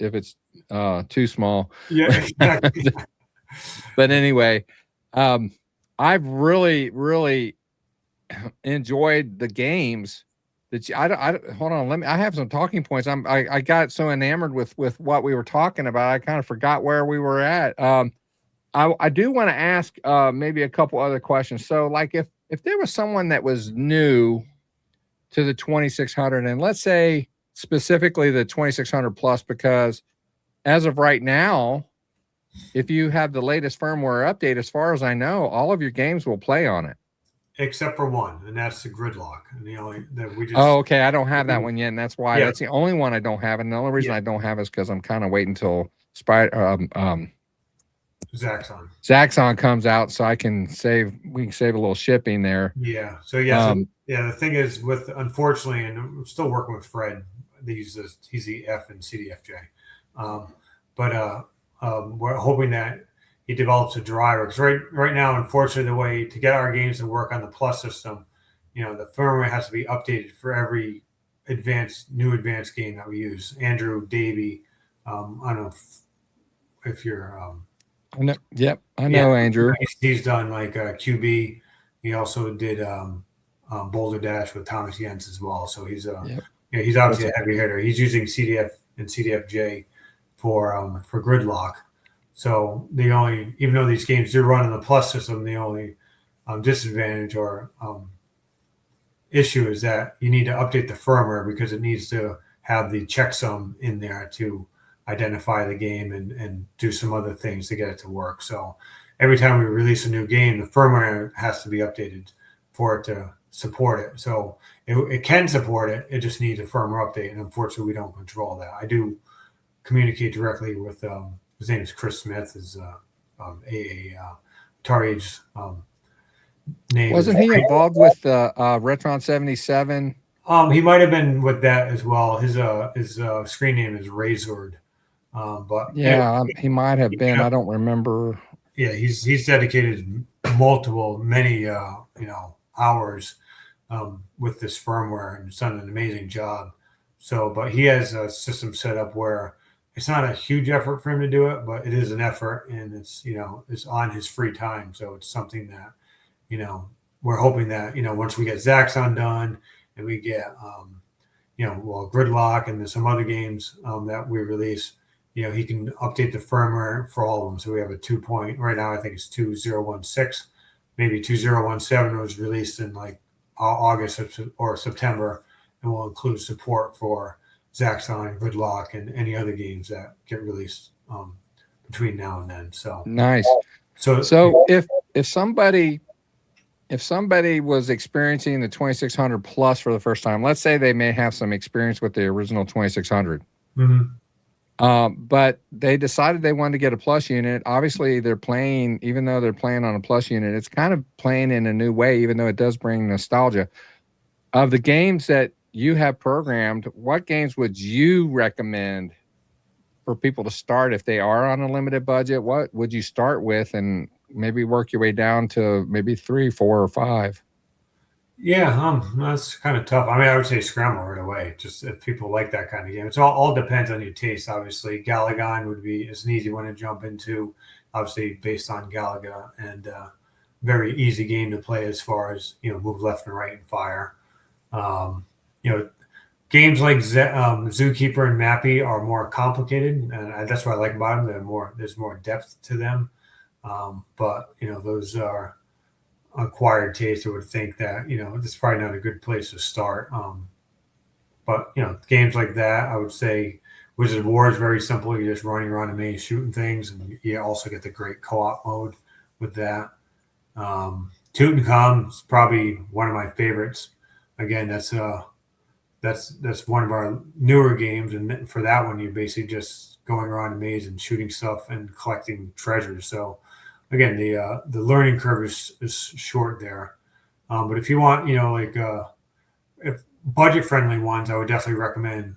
too small. Yeah, exactly. But anyway, I've really, really enjoyed the games that hold on. I have some talking points. I got so enamored with what we were talking about. I kind of forgot where we were at. I do want to ask maybe a couple other questions. So if there was someone that was new to the 2600, and let's say specifically the 2600 plus, because as of right now, if you have the latest firmware update, as far as I know, all of your games will play on it. Except for one, and that's the Gridlock. And the only that we just. Oh, okay. I don't have that one yet, and that's why that's the only one I don't have. And the only reason I don't have is because I'm kind of waiting until Zaxxon comes out, so we can save a little shipping there. Yeah. So the thing is, unfortunately, and I'm still working with Fred. He's the F and CDFJ, but we're hoping that he develops a driver. Because right now, unfortunately, the way to get our games to work on the Plus system, the firmware has to be updated for every new advanced game that we use. Andrew Davey, I don't know if you're. I know, yep, I know Andrew. He's done like QB. He also did Boulder Dash with Thomas Jens as well. So he's he's obviously a heavy hitter. He's using CDF and CDFJ for Gridlock. So even though these games do run on the Plus system, the only disadvantage or issue is that you need to update the firmware because it needs to have the checksum in there to identify the game and do some other things to get it to work. So every time we release a new game, the firmware has to be updated for it to support it. So it can support it. It just needs a firmware update. And unfortunately, we don't control that. I do communicate directly with his name is Chris Smith, is Atari's name. Wasn't he involved with Retron 77? He might have been with that as well. His screen name is Razored. But yeah, he might have been. I don't remember. Yeah, he's dedicated many hours with this firmware and done an amazing job. So, but he has a system set up where it's not a huge effort for him to do it, but it is an effort, and it's it's on his free time. So it's something that we're hoping that once we get Zaxxon done and we get Gridlock and there's some other games that we release, he can update the firmware for all of them. So we have a 2 point right now. I think it's 2016, maybe 2017 was released in like August or September, and will include support for Zaxxon, Gridlock, and any other games that get released between now and then. So nice. So if somebody was experiencing the 2600 Plus for the first time, let's say they may have some experience with the original 2600. But they decided they wanted to get a Plus unit. Obviously, they're playing, even though they're playing on a Plus unit, it's kind of playing in a new way, even though it does bring nostalgia. Of the games that you have programmed, what games would you recommend for people to start if they are on a limited budget? What would you start with and maybe work your way down to maybe 3, 4, or 5? Yeah, that's kind of tough. I mean, I would say Scramble right away, just if people like that kind of game. It's all depends on your taste, obviously. Galaga is an easy one to jump into, obviously based on Galaga, and very easy game to play as far as, move left and right and fire. Games like Zookeeper and Mappy are more complicated, and that's what I like about them. There's more depth to them. But those are acquired taste. I would think that this is probably not a good place to start. But games like that, I would say Wizard of War is very simple. You're just running around a maze shooting things, and you also get the great co-op mode with that. Tutankhamun is probably one of my favorites. Again, that's one of our newer games, and for that one, you're basically just going around a maze and shooting stuff and collecting treasures. So again, the learning curve is short there. But if you want, if budget friendly ones, I would definitely recommend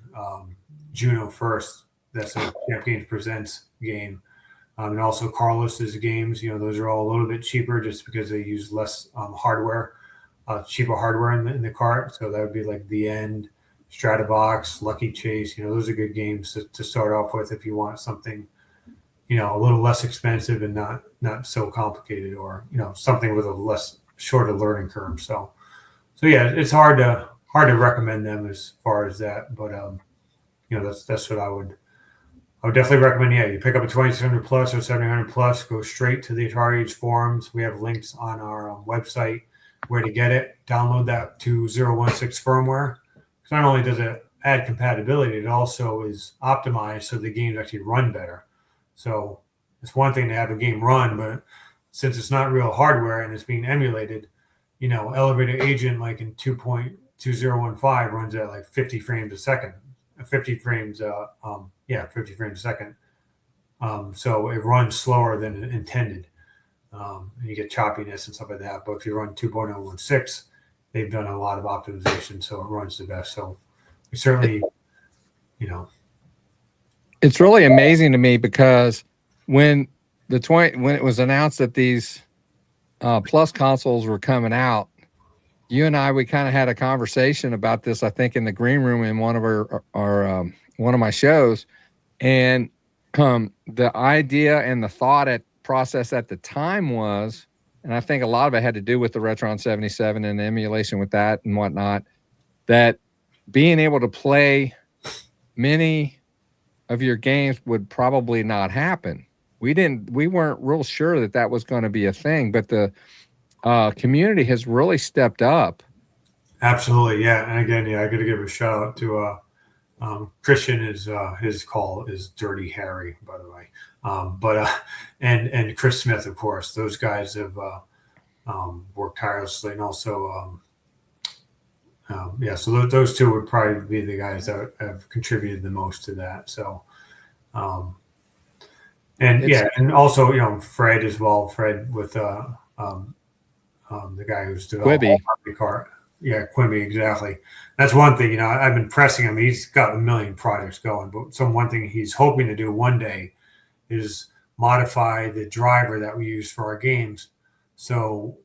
Juno First. That's a Champ Games Presents game. And also Carlos's games. Those are all a little bit cheaper just because they use less hardware, cheaper hardware in the cart. So that would be like The End, Stratobox, Lucky Chase. Those are good games to start off with if you want something a little less expensive and not so complicated, or something with a shorter learning curve. So yeah, it's hard to recommend them as far as that, but that's what I would definitely recommend. Yeah, you pick up a 2600 Plus or 700 Plus, go straight to the Atari forums. We have links on our website where to get it. Download that 2016 firmware. Because not only does it add compatibility, it also is optimized so the games actually run better. So it's one thing to have a game run, but since it's not real hardware and it's being emulated, Elevator Agent, like in 2.2015, runs at like 50 frames a second. 50 frames a second. So it runs slower than intended. And you get choppiness and stuff like that. But if you run 2.016, they've done a lot of optimization, so it runs the best. So we certainly, It's really amazing to me because when when it was announced that these Plus consoles were coming out, you and I, we kind of had a conversation about this, I think, in the green room in one of our one of my shows. And the idea and the thought process at the time was, and I think a lot of it had to do with the Retron 77 and the emulation with that and whatnot, that being able to play many of your games would probably not happen. We weren't real sure that that was going to be a thing, but the community has really stepped up. Absolutely, yeah. And again, I got to give a shout out to Christian. His call is Dirty Harry, by the way. And Chris Smith, of course. Those guys have worked tirelessly, and also So those two would probably be the guys that have contributed the most to that. So. And also Fred as well. Fred with the guy who's developed the car. Yeah, Quimby, exactly. That's one thing. I've been pressing him. He's got a million projects going, but one thing he's hoping to do one day is modify the driver that we use for our games, so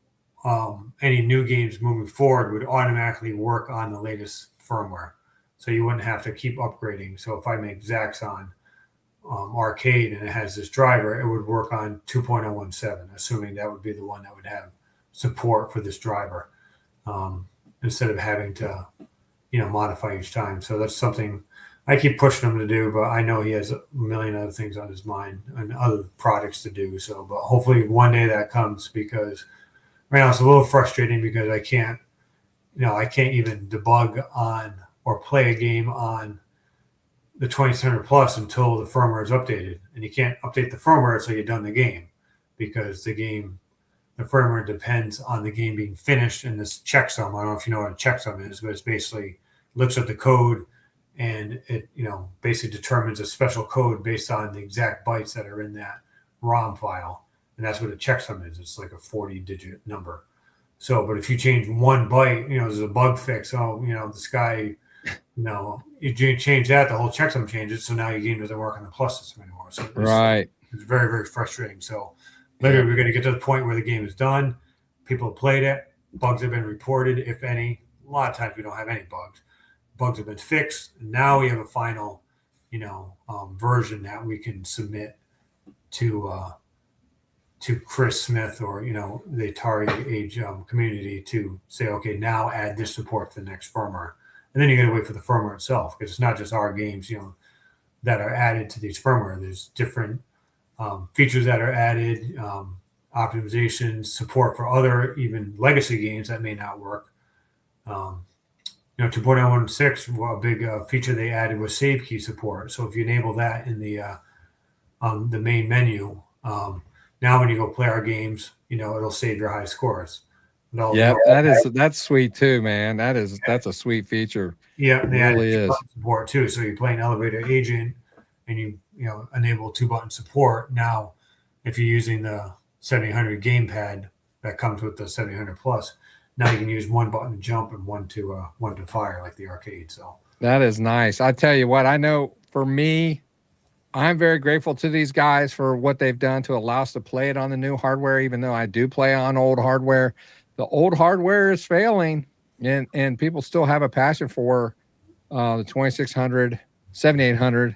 any new games moving forward would automatically work on the latest firmware, so you wouldn't have to keep upgrading. So if I make Zaxxon Arcade and it has this driver, it would work on 2.017, assuming that would be the one that would have support for this driver, instead of having to modify each time. So that's something I keep pushing him to do, but I know he has a million other things on his mind and other projects to do. So, but hopefully one day that comes, because right now it's a little frustrating because I can't even debug on or play a game on the 2600 Plus until the firmware is updated, and you can't update the firmware until you've done the game, because the firmware depends on the game being finished in this checksum. I don't know if you know what a checksum is, but it's basically looks at the code and it basically determines a special code based on the exact bytes that are in that ROM file, and that's what a checksum is. It's like a 40-digit number. So, but if you change one byte, there's a bug fix. This guy. You change that, the whole checksum changes, so now your game doesn't work on the Plus system anymore. So it's very, very frustrating. So literally, we're going to get to the point where the game is done. People have played it. Bugs have been reported, if any. A lot of times we don't have any bugs. Bugs have been fixed. Now we have a final, version that we can submit to Chris Smith or the Atari Age community to say, okay, now add this support to the next firmware. And then you got to wait for the firmware itself, because it's not just our games, that are added to these firmware. There's different features that are added, optimizations, support for other even legacy games that may not work. 2.016, a big feature they added was save key support. So if you enable that in the main menu, now when you go play our games, it'll save your high scores. Yeah, that's sweet too, man. That's a sweet feature. Yeah, they really is support too. So you play an elevator agent, and you enable 2-button support. Now, if you're using the 7800 gamepad that comes with the 7800 Plus, now you can use 1 button to jump and one to fire, like the arcade. So that is nice. I tell you what, I know for me, I'm very grateful to these guys for what they've done to allow us to play it on the new hardware, even though I do play on old hardware. The old hardware is failing, and people still have a passion for the 2600, 7800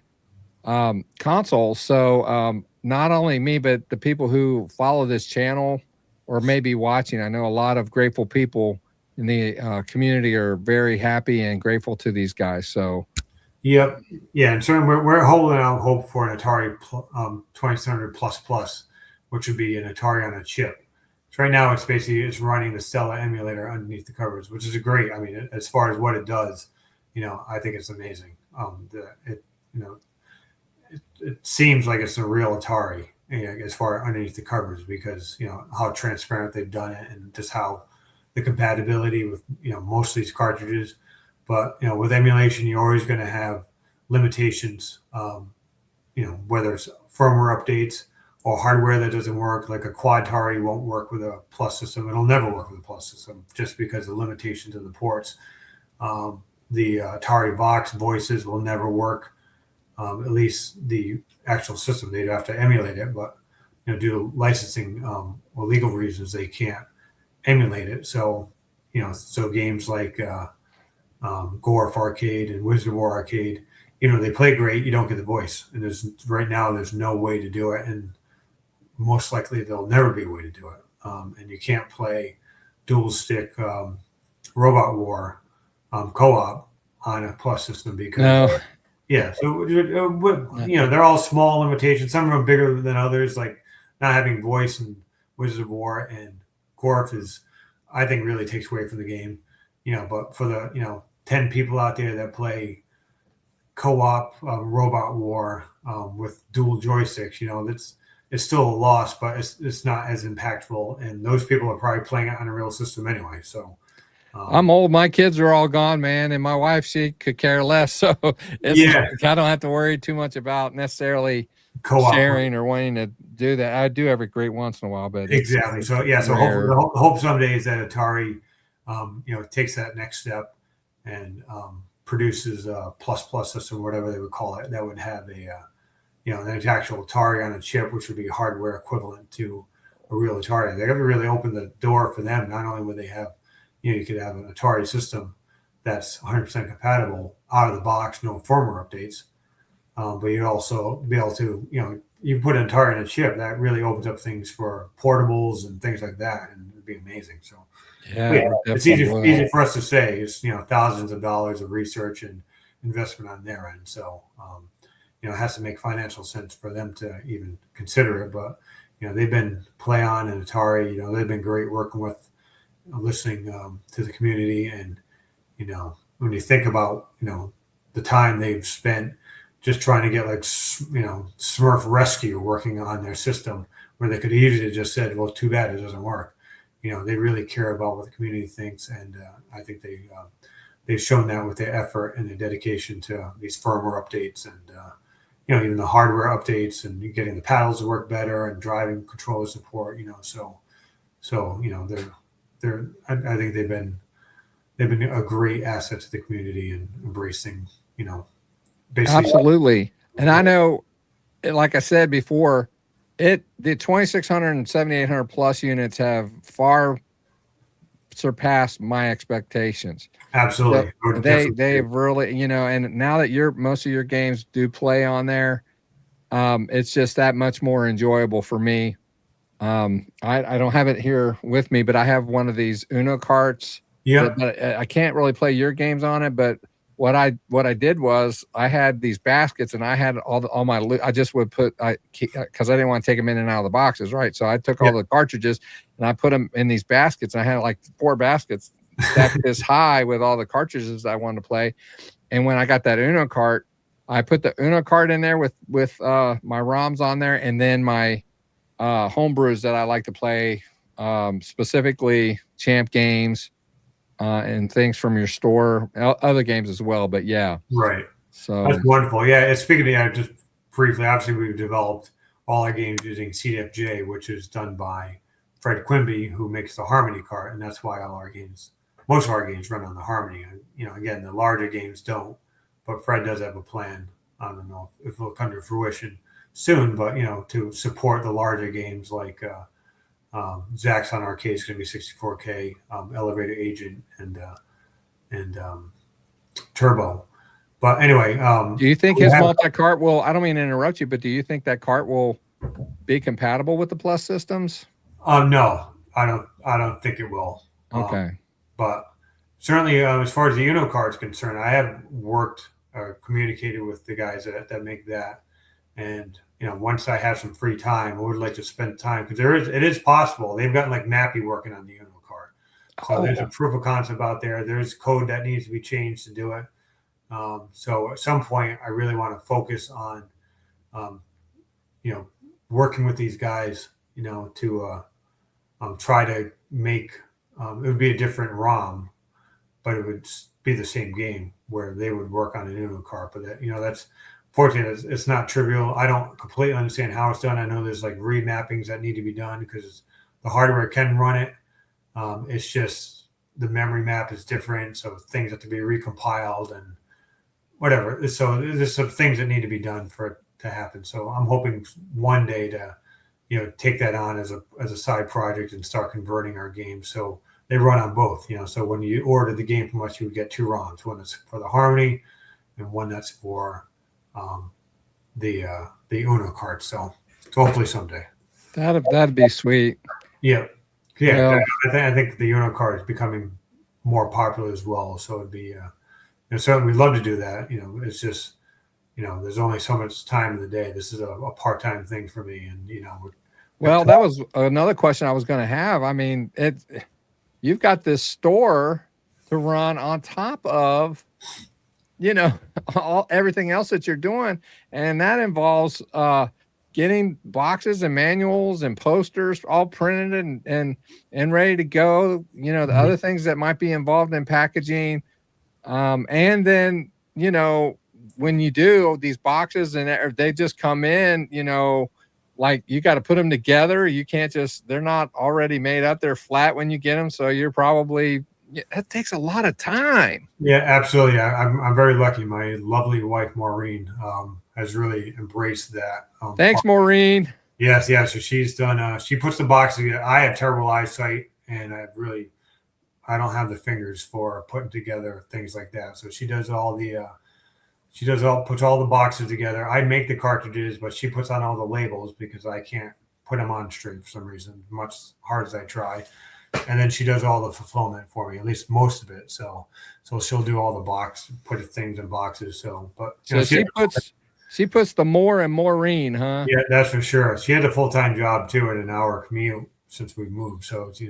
consoles. So not only me, but the people who follow this channel or may be watching, I know a lot of grateful people in the community are very happy and grateful to these guys. So, yep, yeah, and so we're holding out hope for an Atari 2600 Plus, which would be an Atari on a chip. Right now, it's running the Stella emulator underneath the covers, which is great. I mean, as far as what it does, I think it's amazing. It seems like it's a real Atari, as far underneath the covers, because how transparent they've done it, and just how the compatibility with most of these cartridges. But with emulation, you're always going to have limitations. Whether it's firmware updates or hardware that doesn't work, like a Quad Atari won't work with a Plus system. It'll never work with a Plus system, just because of the limitations of the ports. The Atari Vox voices will never work, at least the actual system. They'd have to emulate it, but due to licensing or legal reasons, they can't emulate it. So, so games like Gorf Arcade and Wizard War Arcade, they play great. You don't get the voice, and right now there's no way to do it, and most likely there'll never be a way to do it. And you can't play dual stick Robot War co-op on a plus system because so they're all small limitations. Some of them bigger than others, like not having voice and Wizard of War and Gorf I think really takes away from the game. But for the 10 people out there that play co-op Robot War with dual joysticks, it's still a loss, but it's not as impactful, and those people are probably playing it on a real system anyway. So I'm old. My kids are all gone, man, and my wife, she could care less. So I don't have to worry too much about necessarily sharing or wanting to do that. I do every great once in a while, but exactly. So hopefully, the hope someday is that Atari, takes that next step and produces a plus system, whatever they would call it, that would have an actual Atari on a chip, which would be hardware equivalent to a real Atari. They have to really open the door for them. Not only would they have, you could have an Atari system that's 100% compatible out of the box, no firmware updates, but you'd also be able to, you put an Atari in a chip, that really opens up things for portables and things like that, and it'd be amazing. So it's easy for us to say. It's thousands of dollars of research and investment on their end. So it has to make financial sense for them to even consider it. But they've been PlayOn and Atari. They've been great working with, listening to the community, and when you think about the time they've spent just trying to get Smurf Rescue working on their system, where they could easily just said, well, too bad it doesn't work. They really care about what the community thinks, and I think they've shown that with their effort and their dedication to these firmware updates, and even the hardware updates, and getting the paddles to work better, and driving controller support. I think they've been a great asset to the community, and embracing basically. Absolutely. And I know, like I said before, the 2600 and 7800 plus units have far surpassed my expectations. Absolutely. So they've really, and now that most of your games do play on there, it's just that much more enjoyable for me. I don't have it here with me, but I have one of these Uno carts. Yeah. But I can't really play your games on it, but what I did was I had these baskets, and I had all my loot. I just would because I didn't want to take them in and out of the boxes, right? So I took all the cartridges and I put them in these baskets, and I had like 4 baskets stacked this high with all the cartridges I wanted to play. And when I got that Uno cart, I put the Uno cart in there with my ROMs on there, and then my homebrews that I like to play, specifically Champ Games. And things from your store, other games as well, but right. So that's wonderful. Speaking of just briefly, obviously we've developed all our games using CDFJ, which is done by Fred Quimby, who makes the Harmony cart, and that's why most of our games run on the Harmony. Again, the larger games don't, but Fred does have a plan. I don't know if it'll come to fruition soon, but to support the larger games like Zaxxon Arcade is going to be 64K, Elevator Agent, and Turbo. But anyway, do you think his multi-cart will? I don't mean to interrupt you, but do you think that cart will be compatible with the Plus systems? No, I don't think it will. Okay, but certainly, as far as the Uno cart is concerned, I have worked, communicated with the guys that make that, and once I have some free time, I would like to spend time, because it is possible. They've got like Mappy working on the Uno cart. So there's a proof of concept out there. There's code that needs to be changed to do it. So at some point, I really want to focus on, working with these guys, to try to make, it would be a different ROM, but it would be the same game where they would work on an Uno cart. But that's, fortunately, it's not trivial. I don't completely understand how it's done. I know there's like remappings that need to be done because the hardware can run it. It's just the memory map is different, so things have to be recompiled and whatever. So there's some things that need to be done for it to happen. So I'm hoping one day to take that on as a side project and start converting our games. So they run on both, So when you order the game from us, you would get 2 ROMs. One that's for the Harmony, and one that's for the Uno cards. So hopefully someday. That'd be sweet. Yeah. Well, I think the Uno card is becoming more popular as well. So it'd be, certainly we'd love to do that. It's just, there's only so much time in the day. This is a part-time thing for me, and well, that was another question I was going to have. I mean, you've got this store to run on top of, everything else that you're doing, and that involves getting boxes and manuals and posters all printed and ready to go. The other things that might be involved in packaging, and then when you do these boxes and they just come in, like you got to put them together. You can't they're not already made up. They're flat when you get them. So you're probably, that takes a lot of time. Yeah, absolutely. I'm very lucky. My lovely wife, Maureen, has really embraced that. Thanks, Maureen. Yes. So she's done, she puts the boxes together. I have terrible eyesight, and I don't have the fingers for putting together things like that. So she does puts all the boxes together. I make the cartridges, but she puts on all the labels because I can't put them on straight for some reason, much hard as I try. And then she does all the fulfillment for me, at least most of it. So she'll do all the put things in boxes. So she puts the more and Maureen, huh? Yeah, that's for sure. She had a full-time job too, at an hour commute since we moved. So it's,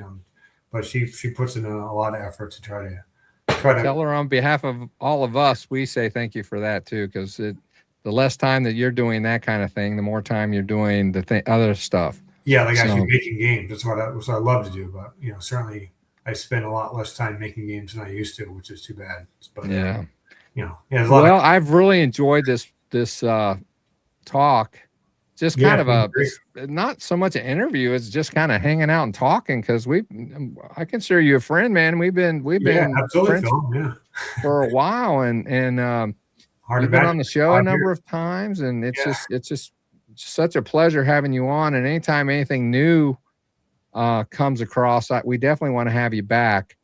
but she puts in a lot of effort to try to tell her on behalf of all of us, we say thank you for that too, because the less time that you're doing that kind of thing, the more time you're doing the other stuff. Yeah, like actually making games. That's what I love to do. But certainly I spend a lot less time making games than I used to, which is too bad. But yeah, well, I've really enjoyed this talk. Just kind of not so much an interview. It's just kind of hanging out and talking, because I consider you a friend, man. We've been friends for a while, and you've been on the show a number of times, and it's just such a pleasure having you on. And anytime anything new comes across, we definitely want to have you back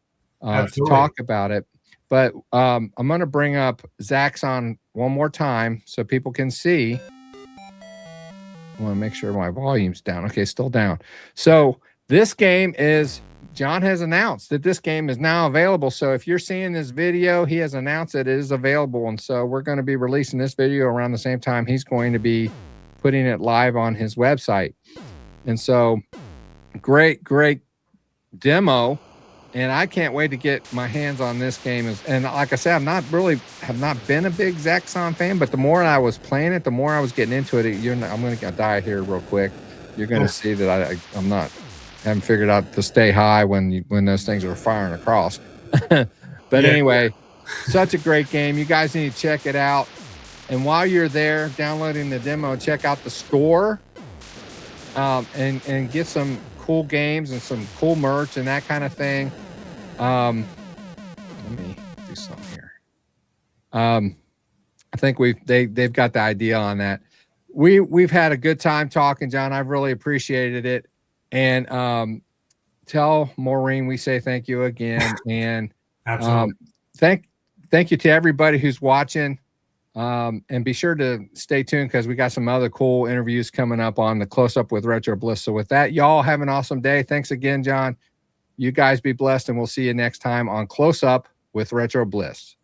to talk about it. But I'm going to bring up Zaxxon one more time so people can see. I want to make sure my volume's down. Okay, still down. So this game John has announced that this game is now available. So if you're seeing this video, he has announced that it is available. And so we're going to be releasing this video around the same time he's going to be putting it live on his website. And so great demo. And I can't wait to get my hands on this game. And like I said, have not been a big Zaxxon fan, but the more I was playing it, the more I was getting into it. I'm going to die here real quick. You're going to see that haven't figured out to stay high when those things are firing across. But anyway, such a great game. You guys need to check it out. And while you're there downloading the demo, check out the store and get some cool games and some cool merch and that kind of thing. Let me do something here. I think they've got the idea on that. We've had a good time talking, John. I've really appreciated it. And tell Maureen we say thank you again. And absolutely. Thank you to everybody who's watching. And be sure to stay tuned, because we got some other cool interviews coming up on the Close Up with Retro Bliss. So with that, y'all have an awesome day. Thanks again, John. You guys be blessed, and we'll see you next time on Close Up with Retro Bliss.